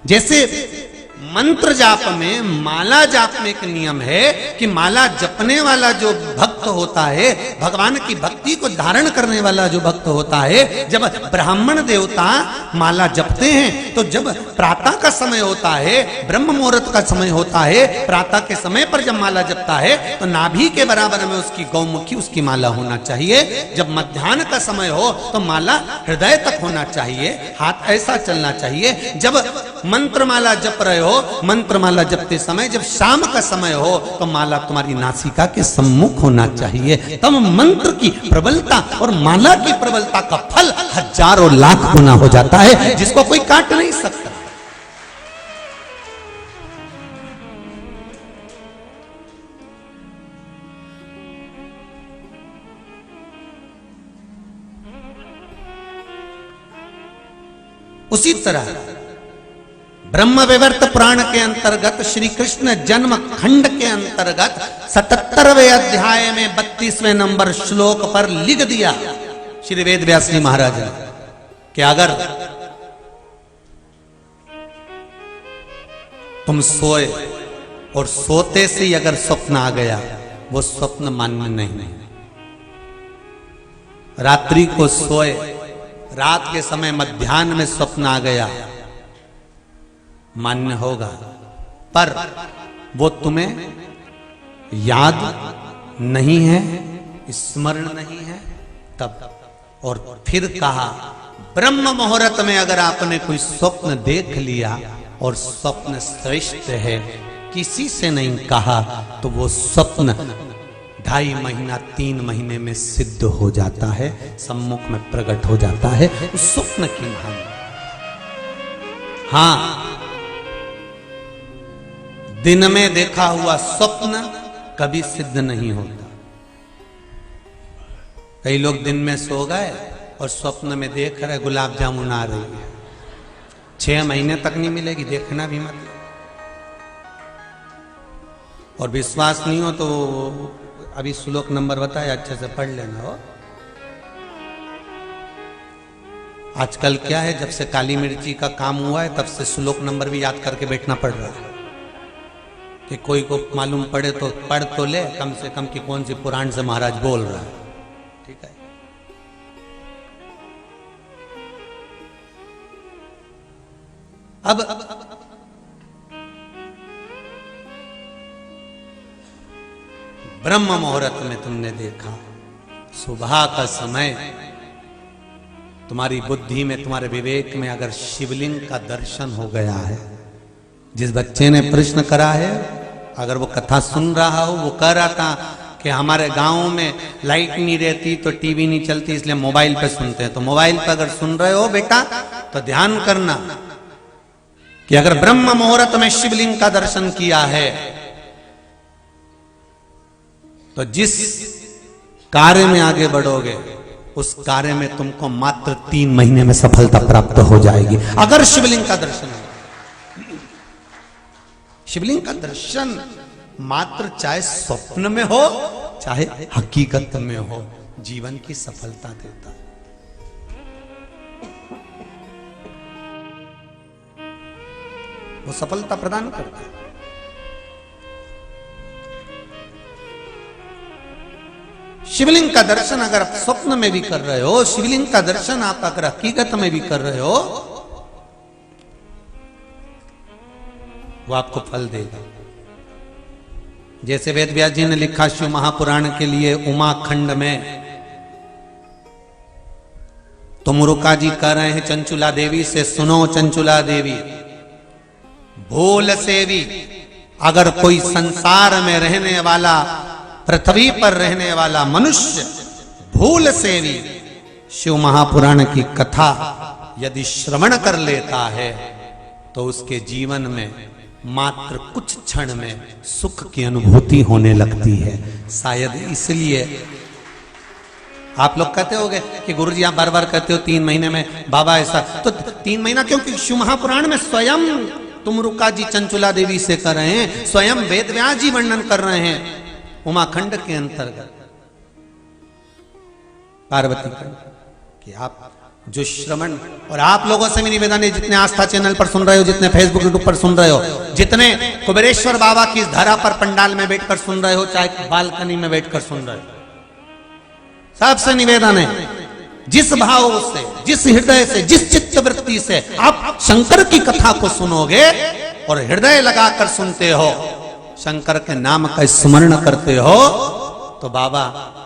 जैसे मंत्र जाप में, माला जाप में एक नियम है कि माला जपने वाला जो भक्त होता है, भगवान की भक्ति को धारण करने वाला जो भक्त होता है, जब ब्राह्मण देवता माला जपते हैं तो जब प्रातः का समय होता है, ब्रह्म मुहूर्त का समय होता है, प्रातः के समय पर जब माला जपता है तो नाभि के बराबर में उसकी गौमुखी, उसकी माला होना चाहिए। जब मध्याह्न का समय हो तो माला हृदय तक होना चाहिए, हाथ ऐसा चलना चाहिए। जब मंत्र माला जप रहे हो, मंत्र माला जपते समय जब शाम का समय हो तो माला तुम्हारी नासिका के सम्मुख होना चाहिए। तब मंत्र की प्रबलता और माला की प्रबलता का फल हजारों लाख गुना हो जाता है, जिसको कोई काट नहीं सकता। उसी तरह ब्रह्म विवर्त पुराण के अंतर्गत श्री कृष्ण जन्म खंड के अंतर्गत 77वें अध्याय में 32वें नंबर श्लोक पर लिख दिया श्री वेद व्यास जी महाराज ने कि अगर तुम सोए और सोते से ही अगर स्वप्न आ गया, वो स्वप्न मान्य नहीं है। रात्रि को सोए, रात के समय मध्याह्न में स्वप्न आ गया, मान्य होगा, पर वो तुम्हें याद नहीं है, स्मरण नहीं है तब। और फिर कहा ब्रह्म मुहूर्त में अगर आपने कोई स्वप्न देख लिया और स्वप्न श्रेष्ठ है, किसी से नहीं कहा, तो वो स्वप्न 2.5 महीना 3 महीने में सिद्ध हो जाता है, सम्मुख में प्रकट हो जाता है उस स्वप्न की महान। हाँ, दिन में देखा हुआ स्वप्न कभी सिद्ध नहीं होता। कई लोग दिन में सो गए और स्वप्न में देख रहे गुलाब जामुन आ रही है, 6 महीने तक नहीं मिलेगी, देखना भी मत। और विश्वास नहीं हो तो अभी श्लोक नंबर बताया, अच्छे से पढ़ लेना हो। आजकल क्या है, जब से काली मिर्ची का काम हुआ है तब से श्लोक नंबर भी याद करके बैठना पड़ रहा है कि कोई को मालूम पड़े तो पढ़ तो ले कम से कम कि कौन सी पुराण से महाराज बोल रहा है। ठीक है, अब ब्रह्म मुहूर्त में तुमने देखा, सुबह का समय, तुम्हारी बुद्धि में, तुम्हारे विवेक में अगर शिवलिंग का दर्शन हो गया है, जिस बच्चे ने प्रश्न करा है, अगर वो कथा सुन रहा हो, वो कह रहा था कि हमारे गांव में लाइट नहीं रहती तो टीवी नहीं चलती, इसलिए मोबाइल पे सुनते हैं। तो मोबाइल पे अगर सुन रहे हो बेटा तो ध्यान करना कि अगर ब्रह्म मुहूर्त में शिवलिंग का दर्शन किया है तो जिस कार्य में आगे बढ़ोगे उस कार्य में तुमको मात्र 3 महीने में सफलता प्राप्त हो जाएगी, अगर शिवलिंग का दर्शन है। शिवलिंग का दर्शन मात्र चाहे स्वप्न में हो चाहे हकीकत में हो, जीवन की सफलता देता है। वो सफलता प्रदान करता है। शिवलिंग का दर्शन अगर आप स्वप्न में भी कर रहे हो, शिवलिंग का दर्शन आप अगर हकीकत में भी कर रहे हो, वो आपको फल देगा। जैसे वेद व्यास जी ने लिखा शिव महापुराण के लिए उमा खंड में, तुमरुका जी कह रहे हैं चंचुला देवी से, सुनो चंचुला देवी, भूल से भी अगर कोई संसार में रहने वाला, पृथ्वी पर रहने वाला मनुष्य भूल से भी शिव महापुराण की कथा यदि श्रवण कर लेता है तो उसके जीवन में मात्र कुछ क्षण में सुख की अनुभूति होने लगती है। शायद इसलिए आप लोग कहते होंगे कि गुरुजी आप बार बार कहते हो 3 महीने में बाबा ऐसा, तो 3 महीना क्योंकि शिव महापुराण में स्वयं तुमरुका जी चंचुला देवी से कर रहे हैं, स्वयं वेद व्यास जी वर्णन कर रहे हैं उमाखंड के अंतर्गत पार्वती कि आप जो श्रवण, और आप लोगों से भी निवेदन है, जितने आस्था चैनल पर सुन रहे हो, जितने फेसबुक यूट्यूब पर सुन रहे हो, जितने कुबेरेश्वर बाबा की धरा पर पंडाल में बैठकर सुन रहे हो, चाहे बालकनी में बैठकर सुन रहे हो, सबसे निवेदन है जिस भाव से, जिस हृदय से, जिस चित्त वृत्ति से आप शंकर की कथा को सुनोगे और हृदय लगाकर सुनते हो, शंकर के नाम का स्मरण करते हो, तो बाबा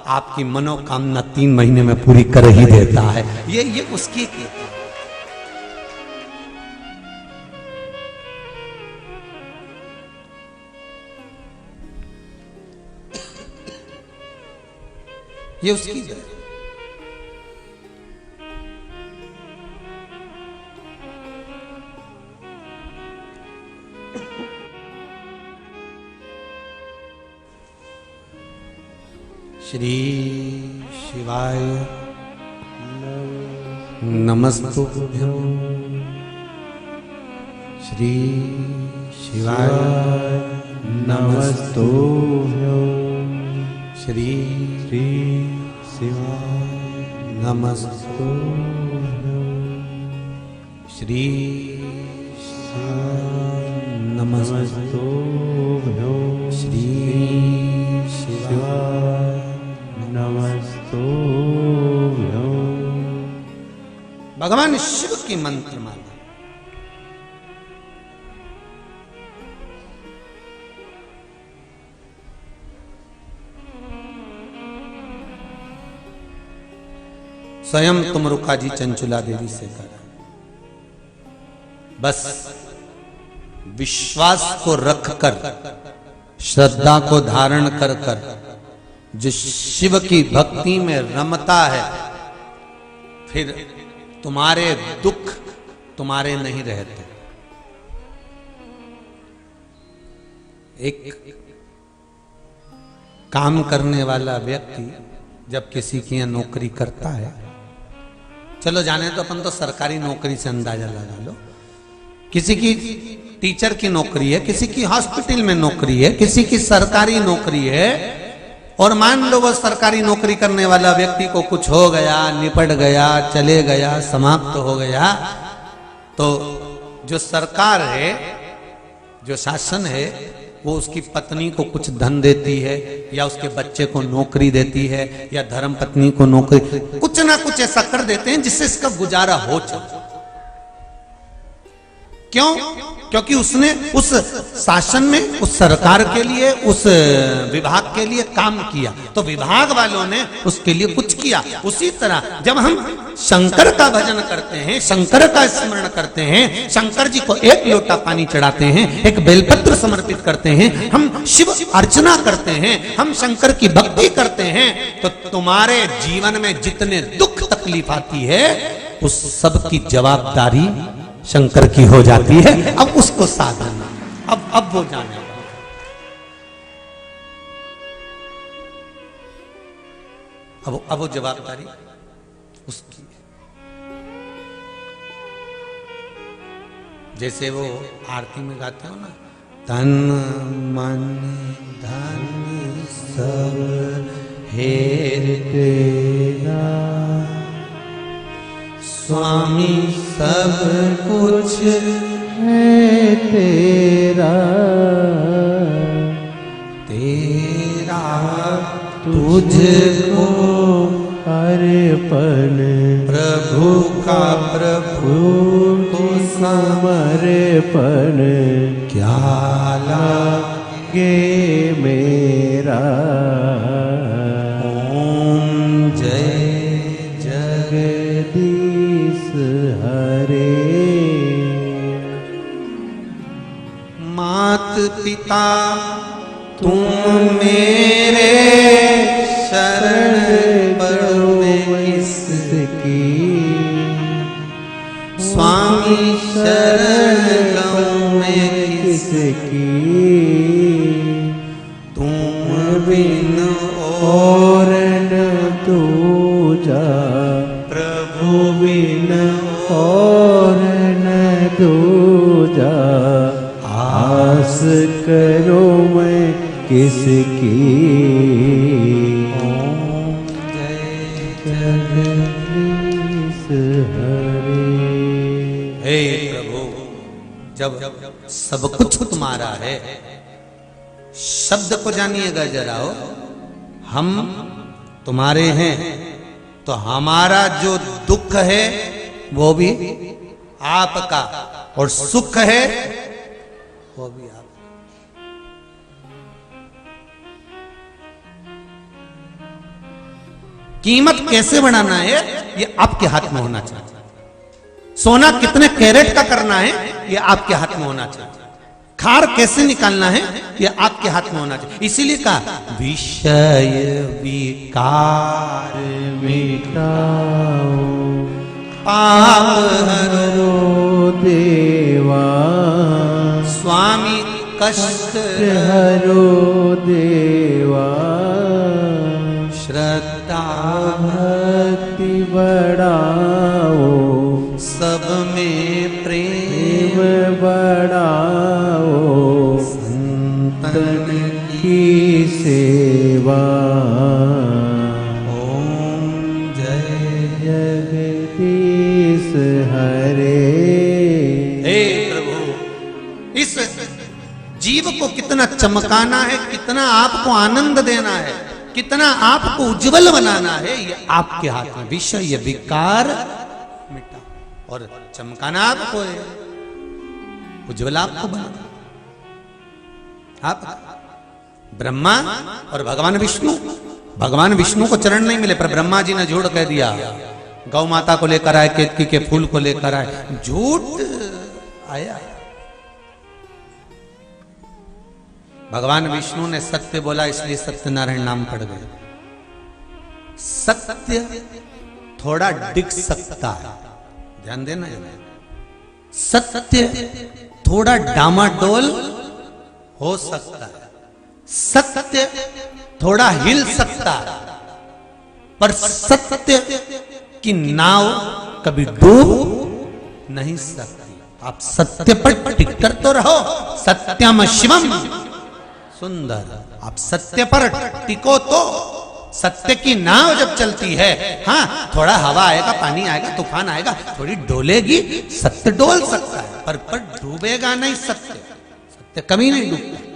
आपकी मनोकामना 3 महीने में पूरी कर ही देता है। ये उसकी ये उसकी है। श्री शिवाय नमस्तुभ्यं। श्री शिवाय नमस्तुभ्यं श्री श्री शिवाय नमस्तुभ्यं श्री शिवाय नमस्तुभ्यं श्री शिवाय नमस्तुभ्यं। भगवान शिव की मंत्रमाला। स्वयं तुम रुका जी चंचुला देवी से कर, बस विश्वास को रखकर, श्रद्धा को धारण कर कर जो शिव की भक्ति में रमता है, फिर तुम्हारे दुख तुम्हारे नहीं रहते। एक काम करने वाला व्यक्ति जब किसी की यहाँ नौकरी करता है, चलो जाने तो अपन तो सरकारी नौकरी से अंदाजा लगा लो, किसी की टीचर की नौकरी है, किसी की हॉस्पिटल में नौकरी है, किसी की सरकारी नौकरी है, और मान लो वो सरकारी नौकरी करने वाला व्यक्ति को कुछ हो गया, निपट गया, चले गया, समाप्त हो गया, तो जो सरकार है, जो शासन है, वो उसकी पत्नी को कुछ धन देती है, या उसके बच्चे को नौकरी देती है, या धर्म पत्नी को नौकरी, कुछ ना कुछ ऐसा कर देते हैं जिससे इसका गुजारा हो चले। क्यों? क्योंकि उसने उस शासन में, उस सरकार के लिए, उस विभाग के लिए काम किया, तो विभाग वालों ने उसके लिए कुछ किया। उसी तरह जब हम शंकर का भजन करते हैं, शंकर का स्मरण करते हैं, शंकर जी को एक लोटा पानी चढ़ाते हैं, एक बेलपत्र समर्पित करते हैं, हम शिव अर्चना करते हैं, हम शंकर की भक्ति करते हैं, तो तुम्हारे जीवन में जितने दुख तकलीफ आती है, उस सब की जवाबदारी शंकर की हो जाती है। अब उसको साधन, अब वो जाने, अब वो जवाबदारी उसकी। जैसे वो आरती में गाते हो ना, तन मन धन सब हेर तेरा, स्वामी सब कुछ है तेरा, तेरा तुझको अर्पण, प्रभु का प्रभु को समर्पण, क्या लागे मेरा। ओम जय जगदीश हरे। मात पिता तुम मेरे शरण पड़ो किसकी, स्वामी शरण लऊं मैं किसकी, तुम बिन और न दूजा, प्रभु बिन और न दूजा, आस करो मैं किसकी। ओम जय जगदीश हरे। हे प्रभु, जब सब कुछ तुम्हारा है, शब्द को जानिएगा जरा, हम तुम्हारे हैं, तो हमारा जो दुख है वो भी आपका, और सुख है वो भी आप। कीमत कैसे बढ़ाना है ये आपके हाथ में होना चाहिए। सोना कितने कैरेट का करना है ये आपके हाथ में होना चाहिए। खार कैसे निकालना है ये आपके हाथ में होना चाहिए। इसीलिए कहा विषय विकार मिटाओ पाप हरो देवा, स्वामी कष्ट हरो देवा, श्रद्धा भक्ति बढ़ाओ सब में प्रेम बढ़ाओ, कितना चमकाना है, कितना आपको आनंद देना है, कितना आपको उज्जवल बनाना है, ये आपके हाथ में। विषय विकार मिटा और चमकाना आपको है, उज्जवल आपको बनाना। आप ब्रह्मा और भगवान विष्णु को चरण नहीं मिले, पर ब्रह्मा जी ने झूठ कह दिया। गौ माता को लेकर आए, केतकी के फूल को लेकर आए, झूठ आया। भगवान विष्णु ने सत्य बोला, इसलिए सत्यनारायण नाम पड़ गए। सत्य थोड़ा डिग सकता है, ध्यान देना। सत्य थोड़ा डामाडोल हो सकता है, सत्य थोड़ा हिल सकता है, पर सत्य की नाव कभी डूब नहीं सकती। आप सत्य पर टिक कर तो रहो। सत्यम शिवम सुंदर। आप सत्य पर टिको तो सत्य की नाव जब चलती है, हाँ थोड़ा हवा आएगा, पानी आएगा, तूफान आएगा, थोड़ी डोलेगी, सत्य डोल सकता है, पर डूबेगा नहीं। सत्य कभी नहीं डूबता।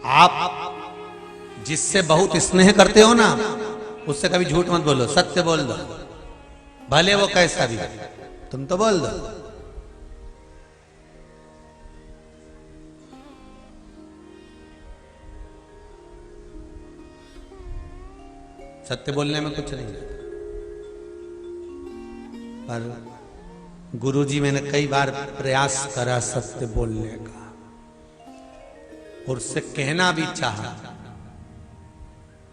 आप जिससे बहुत स्नेह करते हो ना, उससे कभी झूठ मत बोलो, सत्य बोल दो, भले वो कैसा भी, तुम तो बोल दो। सत्य बोलने में कुछ नहीं है, पर गुरुजी मैंने कई बार प्रयास करा सत्य बोलने का, और उससे कहना भी चाहा।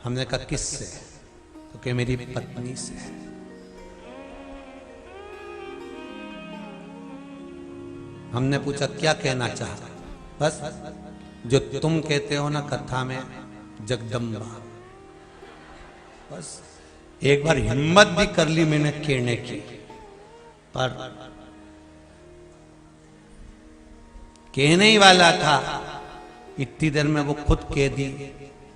हमने कहा किससे? तो कि मेरी पत्नी से। हमने पूछा क्या कहना चाहा? बस जो तुम कहते हो ना कथा में, जगदम्बा। बस एक बार हिम्मत भी कर ली मैंने कहने की, पर कहने ही वाला था, इतनी देर में वो खुद कह दी,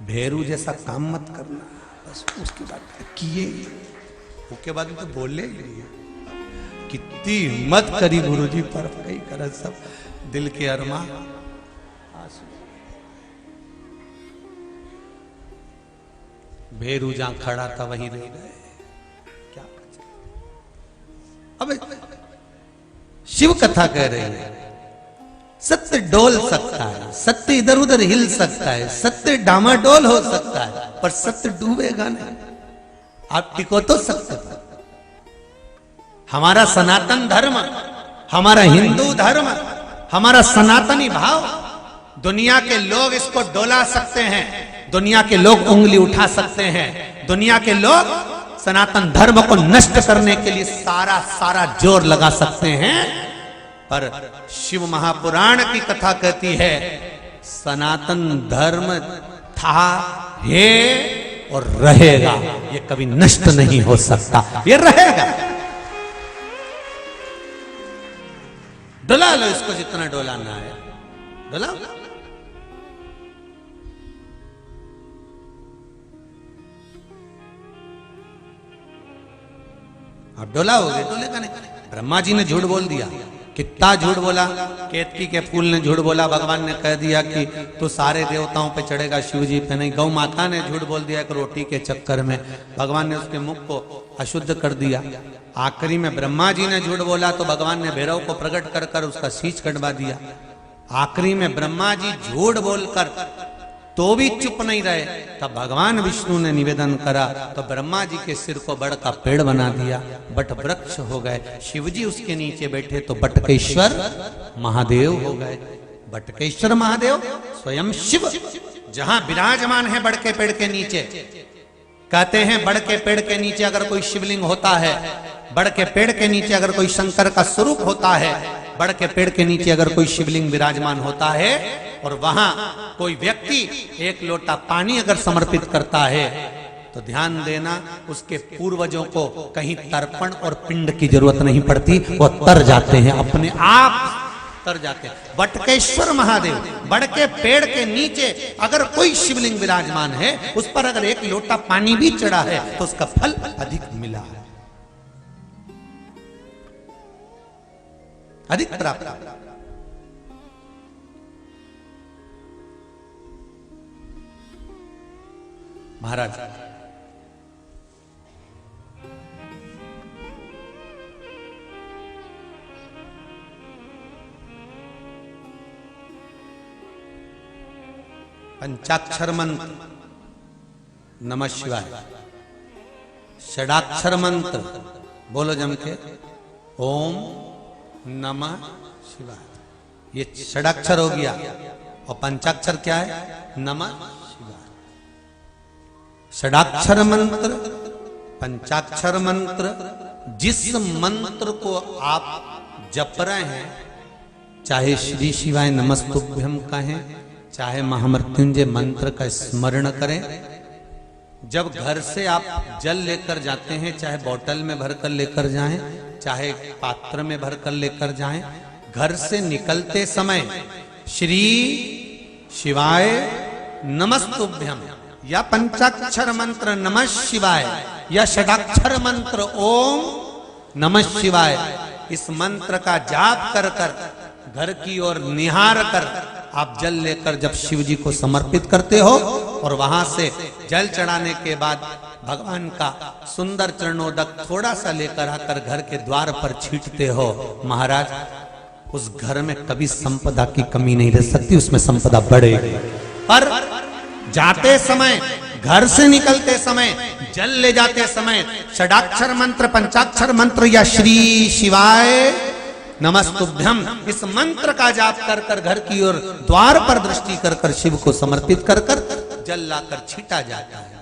भेरू जैसा काम मत करना। बस उसके बाद किए, उसके बाद तो बोले ही नहीं। कितनी हिम्मत करी गुरुजी पर, कई कर सब दिल के अरमा आंसू। भेरू जहां खड़ा था वहीं रह गए। क्या अब शिव कथा कह रही है, सत्य डोल सकता है, सत्य इधर उधर हिल सकता है, सत्य डामाडोल हो सकता है, पर सत्य डूबेगा नहीं। आप टिको तो सत्य पर। हमारा सनातन धर्म, हमारा हिंदू धर्म, हमारा सनातनी भाव, दुनिया के लोग इसको डोला सकते हैं, दुनिया के लोग उंगली उठा सकते हैं, दुनिया के लोग सनातन धर्म को नष्ट करने के लिए सारा जोर लगा सकते हैं, पर शिव महापुराण की कथा कहती है सनातन धर्म था, है और रहेगा, ये कभी नष्ट नहीं हो सकता, ये रहेगा। डुला लो इसको जितना डोलाना है, डुला। आप डोलाओगे, डोलेगा नहीं। ब्रह्मा जी ने झूठ बोल दिया, कितना झूठ बोला। केतकी के फूल ने झूठ बोला, भगवान ने कह दिया कि तू सारे देवताओं पे चढ़ेगा, शिव जी पे नहीं। गौ माता ने झूठ बोल दिया, एक रोटी के चक्कर में भगवान ने उसके मुख को अशुद्ध कर दिया। आखिरी में ब्रह्मा जी ने झूठ बोला तो भगवान ने भैरव को प्रकट कर कर उसका शीश कटवा दिया। आखिरी में ब्रह्मा जी झूठ बोलकर तो भी चुप नहीं रहे, तब भगवान विष्णु ने निवेदन करा तो ब्रह्मा जी के सिर को बड़ का पेड़ बना दिया, बट वृक्ष हो गए। शिव जी उसके नीचे बैठे तो बटकेश्वर महादेव हो गए। बटकेश्वर महादेव स्वयं शिव जहां विराजमान है बड़ के पेड़ के नीचे। कहते हैं बड़ के पेड़ के नीचे अगर कोई शिवलिंग होता है, बड़ के पेड़ के नीचे अगर कोई शंकर का स्वरूप होता है, बड़ के पेड़ के नीचे अगर कोई शिवलिंग विराजमान होता है और वहां कोई व्यक्ति एक लोटा पानी अगर समर्पित करता है तो ध्यान देना उसके पूर्वजों को कहीं तर्पण और पिंड की जरूरत नहीं पड़ती, वो तर जाते हैं, अपने आप तर जाते हैं। बटकेश्वर महादेव बड़ के पेड़ के नीचे अगर कोई शिवलिंग विराजमान है, उस पर अगर एक लोटा पानी भी चढ़ा है तो उसका फल अधिक मिला है। अधिक प्राप्त। महाराज पंचाक्षर मंत्र नमः शिवाय, षडाक्षर मंत्र बोलो जम के ओम नमः शिवाय, ये षडाक्षर हो गया। और पंचाक्षर क्या है? नमः शिवाय। षडाक्षर मंत्र, पंचाक्षर मंत्र, जिस मंत्र को आप जप रहे हैं, चाहे श्री शिवाय नमस्तुभ्यम कहें, चाहे महामृत्युंजय मंत्र का स्मरण करें, जब घर से आप जल लेकर जाते हैं, चाहे बोतल में भरकर लेकर जाएं, चाहे पात्र में भरकर लेकर जाएं, घर से निकलते समय श्री शिवाय नमस्तुभ्यम या पंचाक्षर मंत्र नमः शिवाय या षडाक्षर मंत्र ओम नमः शिवाय, इस मंत्र का जाप कर कर घर की ओर निहार कर आप जल लेकर जब शिव जी को समर्पित करते हो और वहां से जल चढ़ाने के बाद भगवान का सुंदर चरणोदक थोड़ा सा लेकर आकर घर के द्वार पर छींटते हो, महाराज उस घर में कभी संपदा की कमी नहीं रह सकती, उसमें संपदा बढ़ेगी। पर जाते समय, घर से निकलते समय, जल ले जाते समय षडाक्षर मंत्र, पंचाक्षर मंत्र या श्री शिवाय नमस्तुभ्यम इस मंत्र का जाप कर कर घर की ओर द्वार पर दृष्टि कर कर शिव को समर्पित कर कर जल लाकर छीटा जाता है।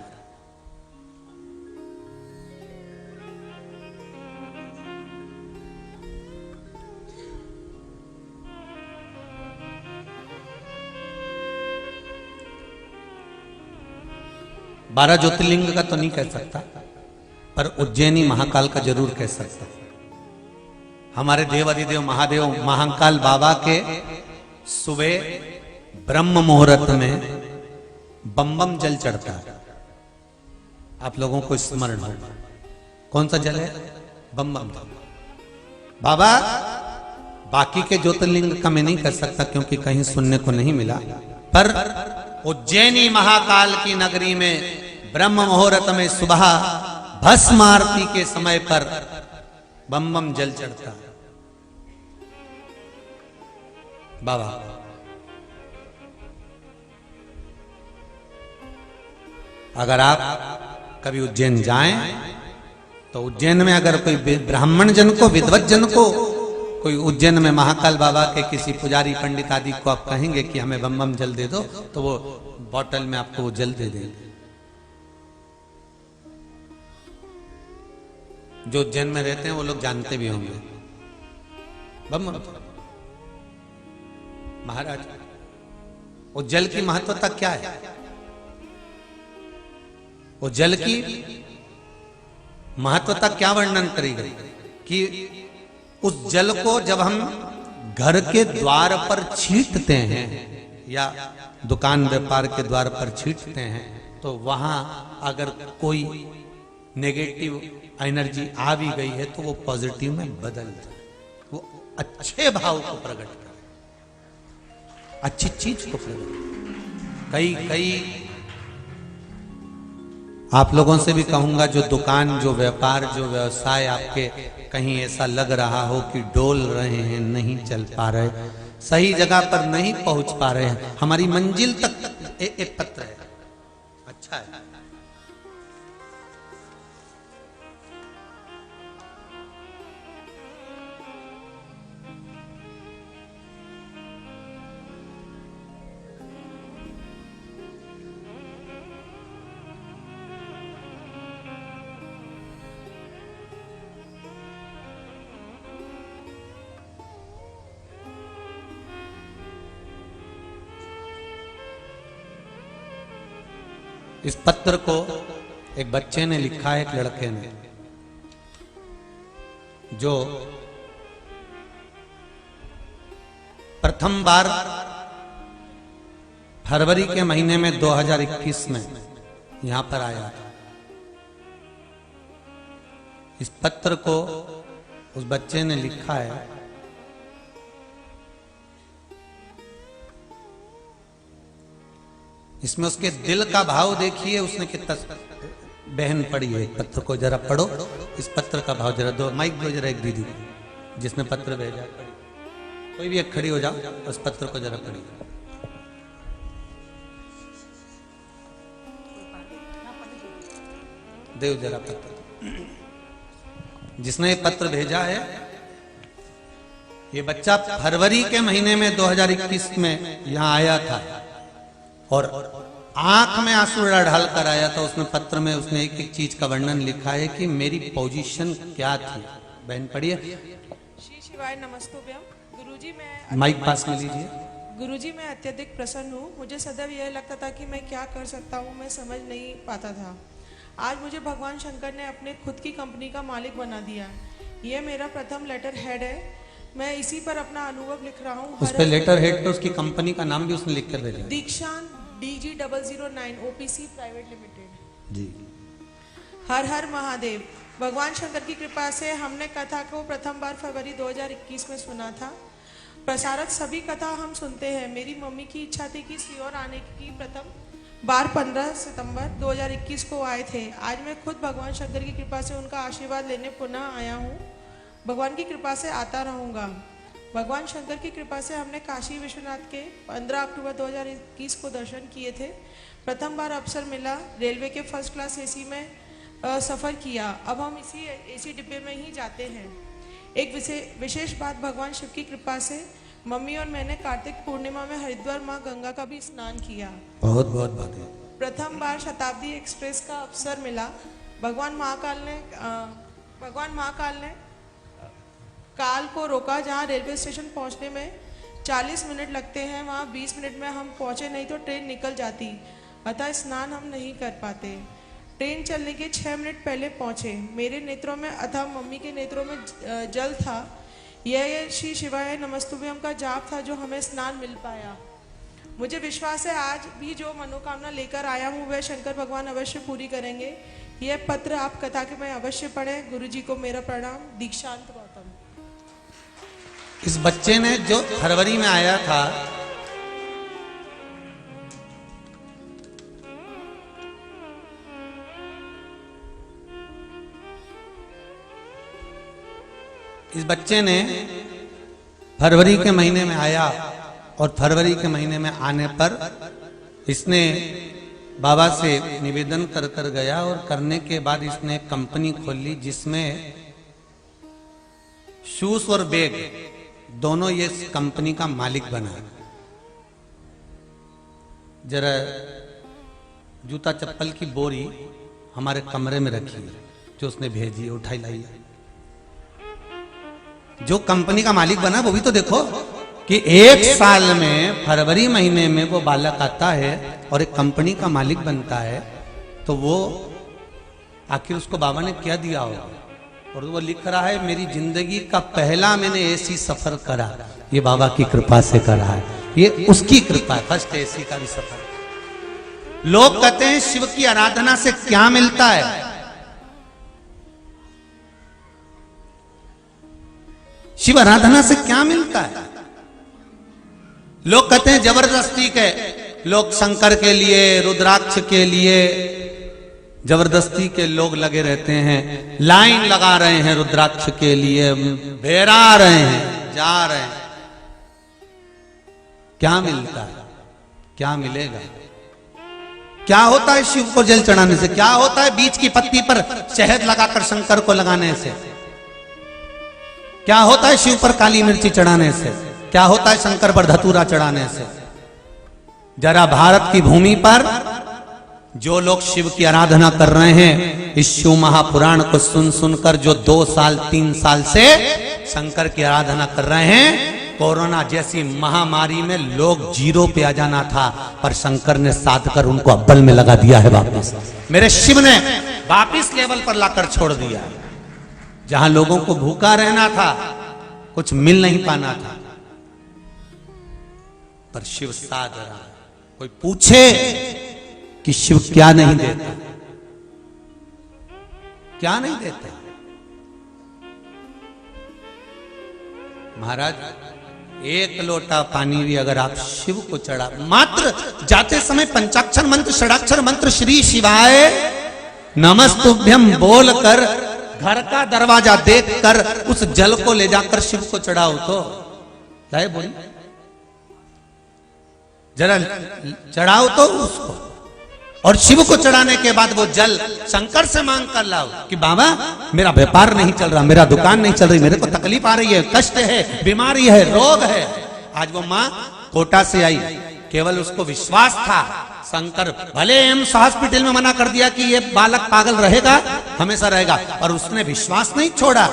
बारह ज्योतिर्लिंग का तो नहीं कह सकता, पर उज्जैनी महाकाल का जरूर कह सकता। हमारे देव अधिदेव महादेव महाकाल बाबा के सुबह ब्रह्म मुहूर्त में बम बम जल चढ़ता है। आप लोगों को स्मरण होगा कौन सा जल है? बम बम। बाबा बाकी के ज्योतिर्लिंग का मैं नहीं कर सकता क्योंकि कहीं सुनने को नहीं मिला, पर उज्जैनी महाकाल की नगरी में ब्रह्म मुहूर्त में सुबह भस्म आरती के समय पर बम बम जल चढ़ता। बाबा अगर आप कभी उज्जैन जाएं तो उज्जैन में अगर कोई ब्राह्मण जन को, विद्वत जन को, कोई उज्जैन में महाकाल बाबा के किसी पुजारी पंडित आदि को आप कहेंगे कि हमें बम बम जल दे दो, तो वो बोतल में आपको वो जल दे देंगे। जो उज्जैन में रहते हैं वो लोग जानते भी होंगे बम बम। महाराज वो जल की महत्वता क्या है? वो जल की महत्वता क्या वर्णन करेगी कि उस जल को जब हम घर के द्वार पर छींटते हैं या दुकान व्यापार के द्वार पर छींटते हैं तो वहां अगर कोई नेगेटिव एनर्जी आ भी गई है तो वो पॉजिटिव में बदल जाए, वो अच्छे भाव को प्रकट करे, अच्छी चीज को प्रकट। कई आप लोगों से भी कहूंगा, जो दुकान, जो व्यापार, जो व्यवसाय आपके कहीं ऐसा लग रहा हो कि डोल रहे हैं, नहीं चल पा रहे, सही जगह पर नहीं पहुंच पा रहे हैं, हमारी मंजिल तक एक पत्र है, अच्छा है। इस पत्र को एक बच्चे ने लिखा है, एक लड़के ने, जो प्रथम बार फरवरी के महीने में 2021 में यहां पर आया था। इस पत्र को उस बच्चे ने लिखा है इसमें उसके दिल का भाव देखिए, उसने कितना। बहन पढ़ी है पत्र को, जरा पढ़ो इस पत्र का भाव, जरा दो माइक दो जरा एक दीदी जिसने पत्र भेजा। कोई भी एक खड़ी हो जाओ, उस पत्र को जरा पढ़िए। देव जरा पत्र, जिसने ये पत्र भेजा है, ये बच्चा फरवरी के महीने में 2021 में यहां आया था और आंख में आंसू ढाल कर आया था। उसने पत्र में उसने एक एक चीज का वर्णन लिखा है कि मेरी पोजीशन क्या थी। बहन पढ़िए। श्री शिवाय नमस्तुभ्यम। गुरुजी मैं माइक पास में लीजिए। गुरुजी मैं अत्यधिक प्रसन्न हूँ। मुझे सदैव यह लगता था कि मैं क्या कर सकता हूँ, मैं समझ नहीं पाता था। आज मुझे भगवान शंकर ने अपने खुद की कंपनी का मालिक बना दिया। यह मेरा प्रथम लेटर हेड है। मैं इसी पर अपना अनुभव लिख रहा हूँ। उस पे लेटर हेड पे उसकी कंपनी का नाम भी उसने लिख कर भेजा। दीक्षांत DG009 OPC प्राइवेट लिमिटेड जी। हर हर महादेव। भगवान शंकर की कृपा से हमने कथा को प्रथम बार फरवरी 2021 में सुना था। प्रसारक सभी कथा हम सुनते हैं। मेरी मम्मी की इच्छा थी कि सीहोर आने की प्रथम बार 15 सितंबर 2021 को आए थे। आज मैं खुद भगवान शंकर की कृपा से उनका आशीर्वाद लेने पुनः आया हूँ। भगवान की कृपा से आता रहूँगा। भगवान शंकर की कृपा से हमने काशी विश्वनाथ के 15 अक्टूबर 2021 को दर्शन किए थे। प्रथम बार अवसर मिला, रेलवे के फर्स्ट क्लास AC में सफ़र किया। अब हम इसी AC डिब्बे में ही जाते हैं। एक विशेष बात, भगवान शिव की कृपा से मम्मी और मैंने कार्तिक पूर्णिमा में हरिद्वार माँ गंगा का भी स्नान किया। बहुत बहुत बात है। प्रथम बार शताब्दी एक्सप्रेस का अवसर मिला। भगवान महाकाल ने काल को रोका। जहाँ रेलवे स्टेशन पहुँचने में 40 मिनट लगते हैं, वहाँ 20 मिनट में हम पहुँचे, नहीं तो ट्रेन निकल जाती। अतः स्नान हम नहीं कर पाते। ट्रेन चलने के 6 मिनट पहले पहुँचे। मेरे नेत्रों में अथवा मम्मी के नेत्रों में जल था। यह श्री शिवाय नमस्तुभ्यम का जाप था जो हमें स्नान मिल पाया। मुझे विश्वास है आज भी जो मनोकामना लेकर आया हूँ वह शंकर भगवान अवश्य पूरी करेंगे। यह पत्र आप कथा के में अवश्य पढ़ें। गुरुजी को मेरा प्रणाम। दीक्षांत गौतम। इस बच्चे ने जो फरवरी में आया था, इस बच्चे ने फरवरी के महीने में आया और फरवरी के महीने में आने पर इसने बाबा से निवेदन कर कर गया और करने के बाद इसने एक कंपनी खोल ली जिसमें शूज और बैग दोनों ये कंपनी का मालिक बना। जरा जूता चप्पल की बोरी हमारे कमरे में रखी है जो उसने भेजी, उठाई लाई। जो कंपनी का मालिक बना वो भी तो देखो कि एक साल में फरवरी महीने में वो बालक आता है और एक कंपनी का मालिक बनता है, तो वो आखिर उसको बाबा ने क्या दिया होगा। और वो लिख रहा है मेरी जिंदगी का पहला मैंने AC सफर करा, ये बाबा की कृपा से करा है, ये उसकी कृपा है। फर्स्ट AC का भी सफर। लोग कहते हैं शिव की आराधना से क्या मिलता है। शिव आराधना से क्या मिलता है। लोग कहते हैं जबरदस्ती के, लोग शंकर के लिए, रुद्राक्ष के लिए जबरदस्ती के लोग लगे रहते हैं, लाइन लगा रहे हैं रुद्राक्ष के लिए, बेरा रहे हैं, जा रहे हैं। क्या मिलता है, क्या मिलेगा। क्या होता है शिव को जल चढ़ाने से, क्या होता है बीच की पत्ती पर शहद लगाकर शंकर को लगाने से, क्या होता है शिव पर काली मिर्ची चढ़ाने से, क्या होता है शंकर पर धतूरा चढ़ाने से। जरा भारत की भूमि पर जो लोग शिव की आराधना कर रहे हैं, इस शिव महापुराण को सुन सुनकर जो 2 साल 3 साल से शंकर की आराधना कर रहे हैं, कोरोना जैसी महामारी में लोग 0 पे आ जाना था, पर शंकर ने साध कर उनको अव्वल में लगा दिया है वापस। मेरे शिव ने वापस लेवल पर लाकर छोड़ दिया। जहां लोगों को भूखा रहना था, कुछ मिल नहीं पाना था, पर शिव साध रहा। कोई पूछे कि शिव क्या नहीं देता, क्या नहीं देते। महाराज एक लोटा पानी भी अगर आप शिव को चढ़ा, मात्र जाते समय पंचाक्षर मंत्र, षडाक्षर मंत्र श्री शिवाय नमस्तुभ्यम बोल कर, घर का दरवाजा देखकर उस जल को ले जाकर शिव को चढ़ाओ तो लाए बोली, जरा चढ़ाओ तो उसको, और शिव को चढ़ाने के बाद वो जल शंकर से मांग कर लाओ कि बाबा मेरा व्यापार नहीं चल रहा, मेरा दुकान नहीं चल रही, मेरे को तकलीफ आ रही है, कष्ट है, बीमारी है, रोग है। आज वो माँ कोटा से आई, केवल उसको विश्वास था, शंकर भले एम्स हॉस्पिटल में मना कर दिया कि ये बालक पागल रहेगा, हमेशा रहेगा, और उसने विश्वास नहीं छोड़ा।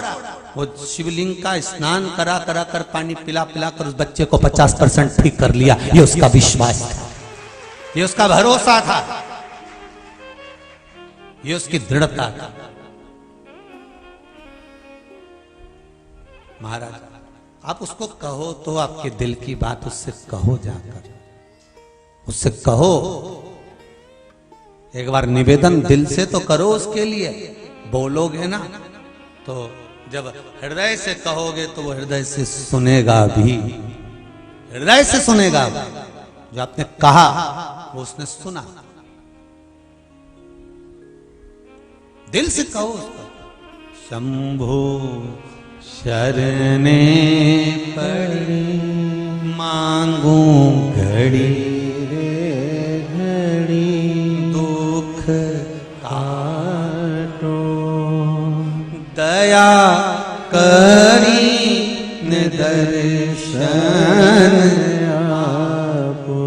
वो शिवलिंग का स्नान करा करा कर, पानी पिला पिला कर उस बच्चे को 50% ठीक कर लिया। ये उसका विश्वास था, ये उसका भरोसा था, ये उसकी दृढ़ता था। महाराज आप उसको कहो तो आपके दिल की बात उससे कहो, जाकर उससे कहो, एक बार निवेदन दिल से तो करो उसके लिए। बोलोगे ना तो जब हृदय से कहोगे तो वो हृदय से सुनेगा भी, हृदय से सुनेगा। जो आपने कहा वो उसने सुना, दिल से कहो उसको। शंभो शरणे पड़ी मांगू घड़ी रे घड़ी, दुख काटो दया करी निदर्शन आपो।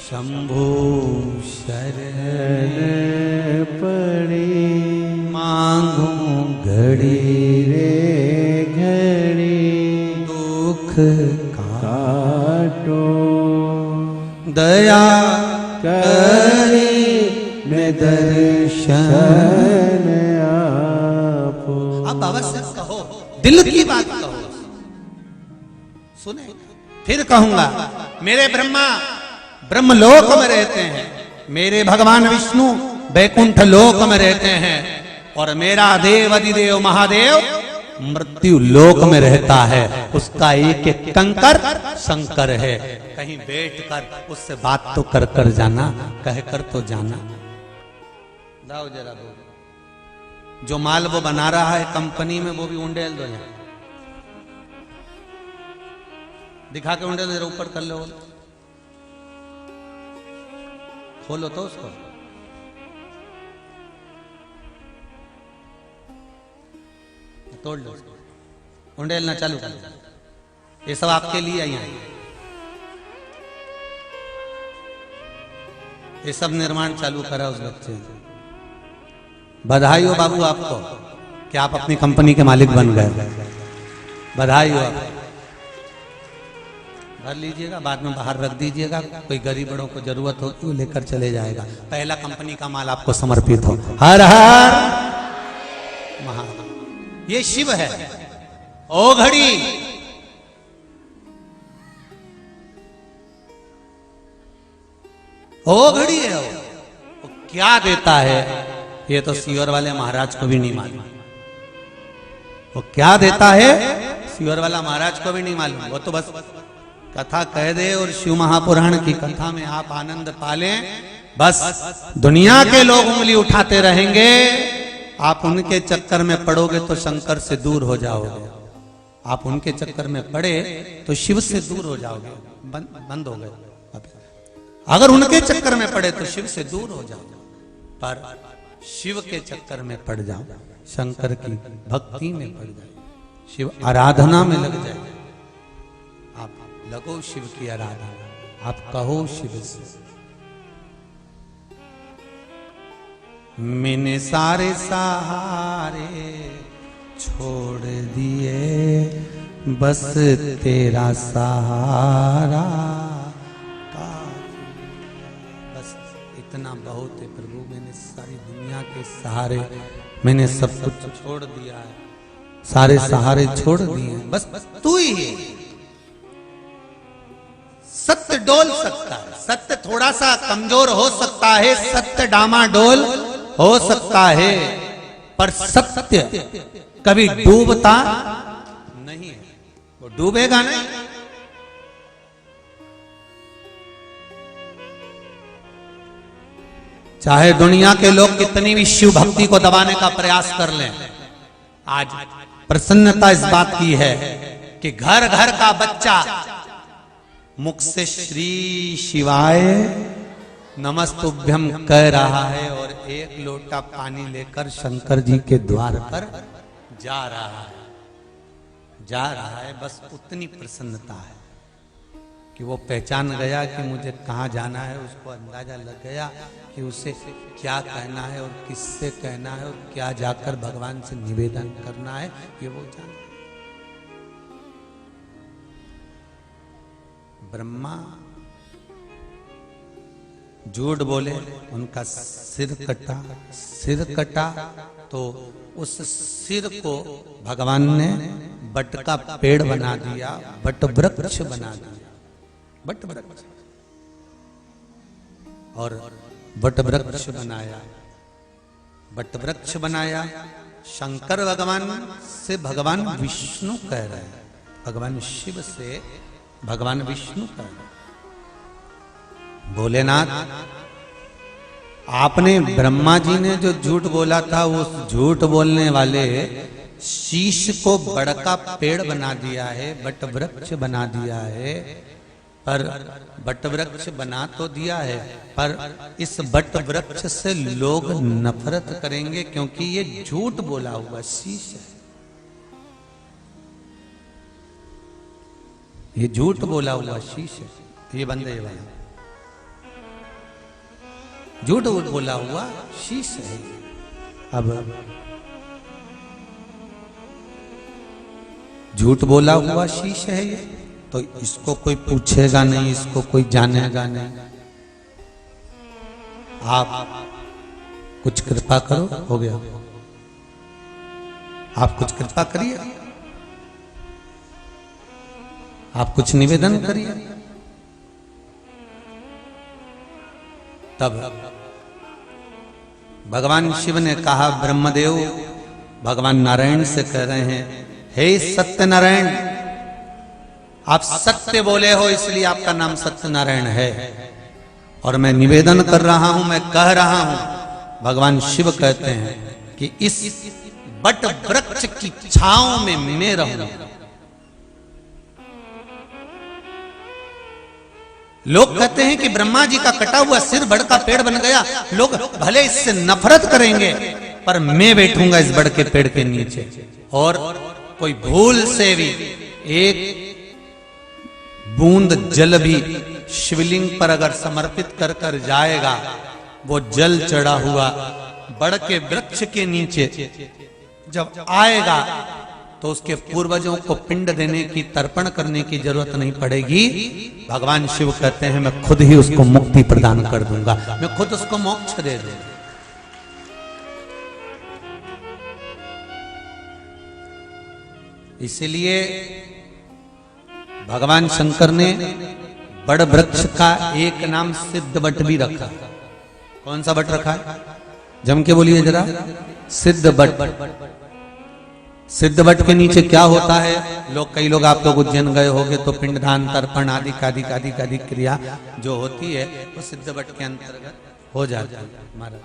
शंभो शरण पड़ी मांगू घड़ी रे घड़ी, दुख काटो दया करी निदर्शन आपो। आप बाबा से कहो, दिल की बात कहो, सुने। फिर कहूंगा मेरे ब्रह्मा ब्रह्मलोक में रहते हैं, मेरे भगवान विष्णु बैकुंठ लोक में रहते हैं, और मेरा देव अधिदेव महादेव मृत्यु लोक में रहता है। उसका एक एक कंकर शंकर है। कहीं बैठकर उससे बात तो कर कर जाना, कह कर तो जाना। लाओ जरा वो जो माल वो बना रहा है कंपनी में, वो भी उंडेल दो यहाँ, दिखा के उंडेल जरा ऊपर कर लो, खोलो तो उसको। तोड़ लो उसको, उंडेलना चालू कर। ये सब आपके लिए आई है, ये सब निर्माण चालू करा उस बच्चे ने। बधाई हो बाबू आपको कि आप अपनी कंपनी के मालिक बन गए, बधाई हो। आप भर लीजिएगा, बाद में बाहर रख दीजिएगा, कोई गरीब बड़ों को जरूरत हो तो लेकर चले जाएगा। पहला कंपनी का माल आपको समर्पित हो। हर हर महादेव। ये शिव है। ओ घड़ी ओ घड़ी है वो क्या देता है, ये तो सीवर वाले महाराज को भी नहीं मालूम। वो क्या देता है सीवर वाला महाराज को भी नहीं मालूम। वो तो बस कथा कह दे और शिव महापुराण की कथा में आप आनंद पालें, बस दुनिया के लोग उंगली उठाते रहेंगे। आप उनके चक्कर में पड़ोगे तो शंकर से दूर हो जाओगे, आप उनके चक्कर में पड़े तो शिव से दूर हो जाओगे, बंद हो गए। अगर उनके चक्कर में पड़े तो शिव से दूर हो जाओ, पर शिव के चक्कर में पड़ जाओ, शंकर की भक्ति में पड़ जाए, शिव आराधना में लग जाए। आप लगो शिव की आराधना, आप कहो शिव से। मैंने सारे सहारे छोड़ दिए, बस तेरा सहारा का, बस इतना बहुत है प्रभु। मैंने सारी दुनिया के सहारे, मैंने सब कुछ छोड़ दिया है, सारे सहारे छोड़ दिए, बस तू ही है। सत्य डोल सकता है, सत्य थोड़ा सा कमजोर हो सकता है, सत्य डामाडोल हो सकता है, पर सत्य कभी डूबता नहीं है। वो डूबेगा नहीं। चाहे दुनिया के लोग कितनी भी शिव भक्ति को दबाने का प्रयास कर लें, आज प्रसन्नता इस बात की है कि घर घर का बच्चा मुख से श्री शिवाय नमस्तुभ्यम कह रहा है और एक लोटा पानी लेकर शंकर जी के द्वार पर जा रहा है। बस उतनी प्रसन्नता है कि वो पहचान गया कि मुझे कहाँ जाना है, उसको अंदाजा लग गया कि उसे क्या कहना है और किससे कहना है और क्या जाकर भगवान से निवेदन करना है, ये वो जान। ब्रह्मा झूठ बोले, उनका सिर कटा तो उस सिर को भगवान ने बट का पेड़ बना दिया, बट वृक्ष बना दिया, बट वृक्ष। और बट वृक्ष बनाया, बट वृक्ष बनाया। शंकर भगवान से भगवान विष्णु कह रहे हैं, भगवान शिव से भगवान विष्णु कह रहे हैं। भोलेनाथ, आपने ब्रह्मा जी ने जो झूठ बोला था, वो झूठ बोलने वाले शीश को बड़का पेड़ बना दिया है, बट वृक्ष बना दिया है। पर बट वृक्ष बना तो दिया है, पर इस बट वृक्ष से लोग नफरत करेंगे क्योंकि ये झूठ बोला हुआ शीश है। ये झूठ बोला हुआ शीश है, ये बंद है वाला, झूठ बोला हुआ शीश है। अब झूठ बोला हुआ शीश है ये, तो इसको कोई पूछेगा नहीं, इसको कोई जानेगा नहीं। आप कुछ कृपा करो, हो गया। आप कुछ कृपा करिए, आप कुछ निवेदन करिए। तब भगवान शिव ने कहा, ब्रह्मदेव भगवान नारायण से कह रहे हैं, हे सत्यनारायण, आप सत्य बोले हो इसलिए आपका नाम सत्यनारायण है, और मैं निवेदन कर रहा हूं, मैं कह रहा हूं। भगवान शिव कहते हैं कि इस बट वृक्ष की छांव में मैं रहूं। लोग कहते हैं कि ब्रह्मा जी का कटा हुआ सिर बड़ का पेड़ बन गया, लोग भले इससे नफरत करेंगे, पर मैं बैठूंगा इस बड़ के पेड़ के नीचे। और कोई भूल से भी एक बूंद जल भी शिवलिंग पर अगर समर्पित कर कर जाएगा, वो जल चढ़ा हुआ बड़ के वृक्ष के नीचे जब आएगा तो उसके पूर्वजों को पिंड देने की, तर्पण करने की जरूरत नहीं पड़ेगी। भगवान शिव कहते हैं, मैं खुद ही उसको मुक्ति प्रदान कर दूंगा, मैं खुद उसको मोक्ष दे दूंगा। इसलिए भगवान शंकर ने बड़ वृक्ष का एक नाम सिद्ध बट भी रखा। कौन सा बट रखा है? जम के बोलिए जरा। सिद्ध बट। सिद्ध बट के नीचे क्या होता है? कई लोग आप लोग उज्जैन गए होंगे तो पिंडदान, तर्पण आदि कादी क्रिया जो होती है वो सिद्ध बट के अंतर्गत हो जाती है महाराज।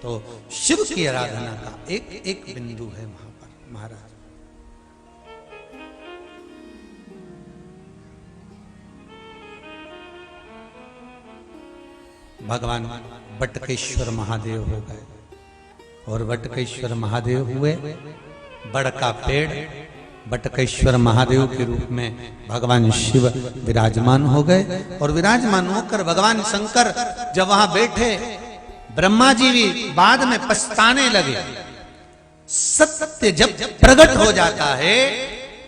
तो शिव की आराधना का एक एक बिंदु है वहां पर महाराज। भगवान बटकेश्वर महादेव हो गए, और बटकेश्वर महादेव हुए। बड़ का पेड़ बटकेश्वर महादेव के रूप में भगवान शिव विराजमान हो गए। और विराजमान होकर भगवान शंकर जब वहां बैठे, ब्रह्मा जी भी बाद में पछताने लगे। सत्य जब प्रकट हो जाता है,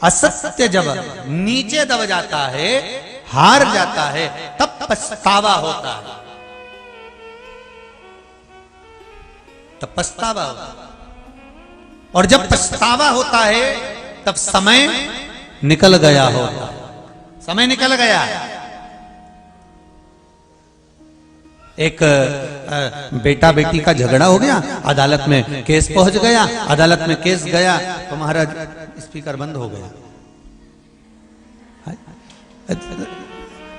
असत्य जब नीचे दब जाता है, हार जाता है, तब पछतावा होता है, तब पछतावा होता है। और जब पछतावा होता है तब समय निकल गया होता, समय निकल गया। एक बेटा बेटी का झगड़ा हो गया, अदालत में केस पहुंच गया, अदालत में केस गया तो महाराज स्पीकर बंद हो गया।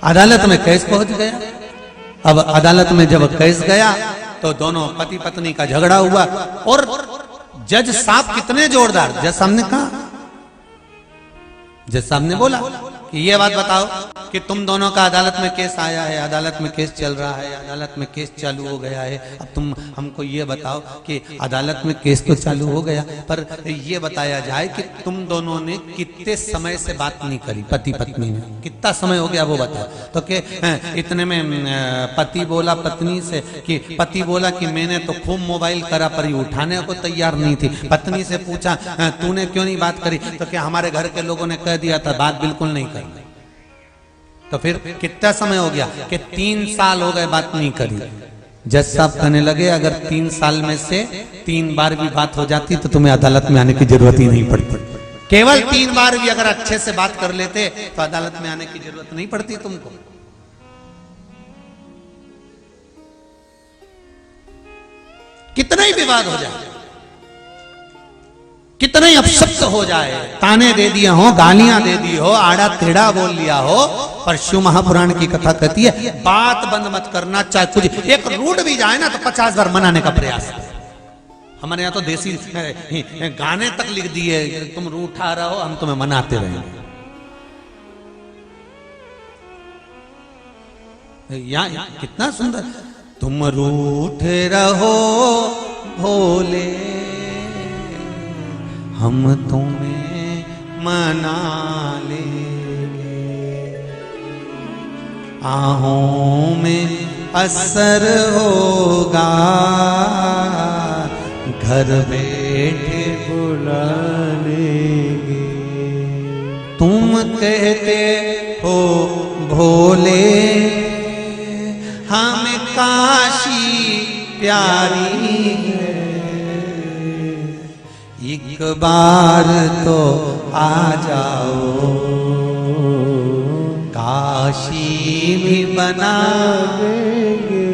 अदालत में केस पहुंच गया। अब अदालत में जब केस गया तो दोनों पति पत्नी का झगड़ा हुआ और जज साहब कितने जोरदार, जज साहब ने कहा, जज साहब ने बोला कि ये बात बताओ कि तुम दोनों का अदालत में केस आया है, अदालत में केस चल रहा है, अदालत में केस चालू हो गया है। अब तुम हमको ये बताओ कि अदालत में केस तो चालू हो गया, पर ये बताया जाए कि तुम दोनों ने कितने समय से बात नहीं करी, पति पत्नी ने कितना समय हो गया वो बताओ। तो के इतने में पति बोला पत्नी से कि पति बोला कि मैंने तो खूब मोबाइल करा पर ये उठाने को तैयार नहीं थी। पत्नी से पूछा तूने क्यों नहीं बात करी, तो क्या हमारे घर के लोगों ने कह दिया था बात बिल्कुल नहीं करनी। तो फिर कितना समय हो गया कि 3 साल हो गए बात नहीं करी। जज साहब कहने लगे अगर 3 साल में से 3 बार भी बात हो जाती तो तुम्हें अदालत में आने की जरूरत ही नहीं पड़ती। केवल 3 बार भी अगर अच्छे से बात कर लेते तो अदालत में आने की जरूरत नहीं पड़ती तुमको। कितना ही विवाद हो जाए, कितना ही अपशब्द हो जाए, ताने दे दिए हो, गालियां दे दी हो, आड़ा टेढ़ा बोल लिया हो, पर शिव महापुराण की कथा कहती है बात बंद मत करना। चाहे कुछ एक रूठ भी जाए ना तो 50 बार मनाने का प्रयास है। हमारे यहाँ तो देसी गाने तक लिख दिए, तुम रूठा रहो हम तुम्हें मनाते रहेंगे। यहाँ कितना सुंदर, तुम रूठे रहो भोले हम तुम्हें मना लेंगे, आहों में असर होगा, घर बैठे बुला लेंगे। तुम कहते हो भोले हमें काशी प्यारी है, एक बार तो आ जाओ, काशी भी बना देंगे।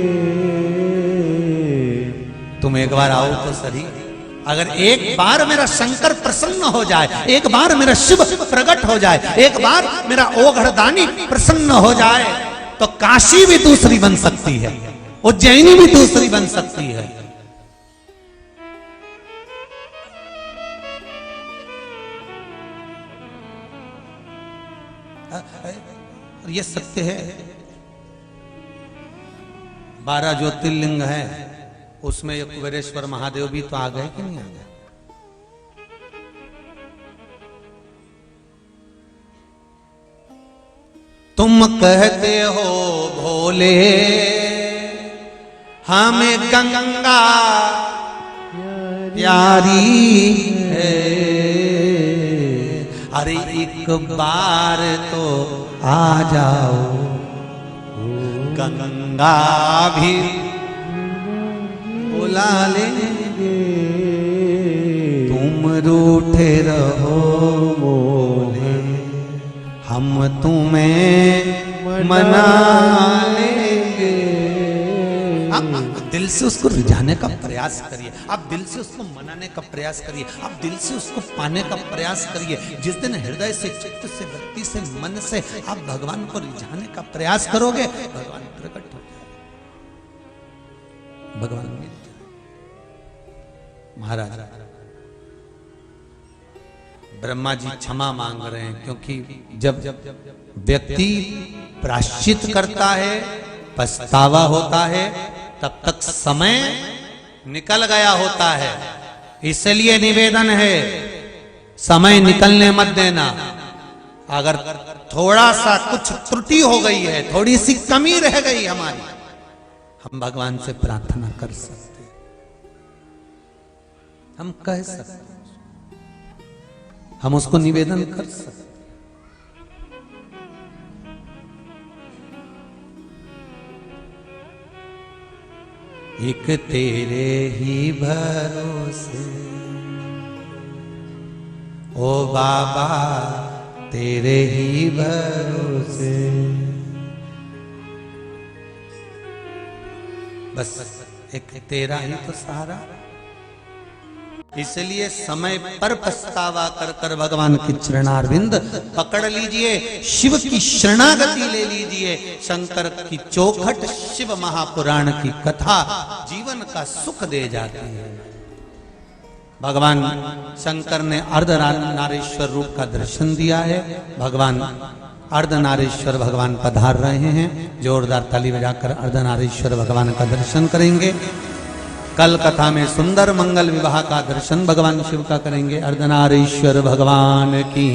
तुम एक बार आओ तो सही। अगर एक बार मेरा शंकर प्रसन्न हो जाए, एक बार मेरा शिव प्रकट हो जाए, एक बार मेरा ओघड़दानी प्रसन्न हो जाए तो काशी भी दूसरी बन सकती है, उज्जैनी भी दूसरी बन सकती है। और ये सत्य है। 12 ज्योतिर्लिंग है, उसमें ये कुबेरेश्वर महादेव भी तो आ गए कि नहीं आ गए? तुम कहते हो भोले हमें गंगा प्यारी है, अरे एक बार तो आ जाओ, गंगा भी बुला लेंगे। तुम रूठे रहो मोहे हम तुम्हें मना लेंगे। आप दिल से उसको रिझाने का प्रयास करिए, आप दिल से उसको मनाने का प्रयास करिए, आप दिल से उसको पाने का प्रयास करिए। जिस दिन हृदय से, चित्त से, भक्ति से, मन से आप भगवान को रिझाने का प्रयास करोगे, भगवान प्रकट हो जाएगा, भगवान मिल जाएगा। महाराज ब्रह्मा जी क्षमा मांग रहे हैं, क्योंकि जब व्यक्ति प्रायश्चित करता है, पछतावा होता है, तब तक समय निकल गया होता है। इसलिए निवेदन है समय निकलने मत देना। अगर थोड़ा सा कुछ त्रुटि हो गई है, थोड़ी सी कमी रह गई हमारी, हम भगवान से प्रार्थना कर सकते, हम कह सकते, हम उसको निवेदन कर सकते। एक तेरे ही भरोसे ओ बाबा, तेरे ही भरोसे, बस एक तेरा ही तो सहारा। इसलिए समय पर पछतावा कर कर भगवान की चरणारविंद पकड़ लीजिए, शिव की शरणागति ले लीजिए। शंकर की चौखट शिव महापुराण की कथा जीवन का सुख दे जाती है। भगवान शंकर ने अर्धनारीश्वर रूप का दर्शन दिया है। भगवान अर्धनारीश्वर भगवान पधार रहे हैं। जोरदार ताली बजाकर अर्धनारीश्वर भगवान का दर्शन करेंगे। कल कथा में सुंदर मंगल विवाह का दर्शन भगवान शिव का करेंगे। अर्धनारीश्वर भगवान की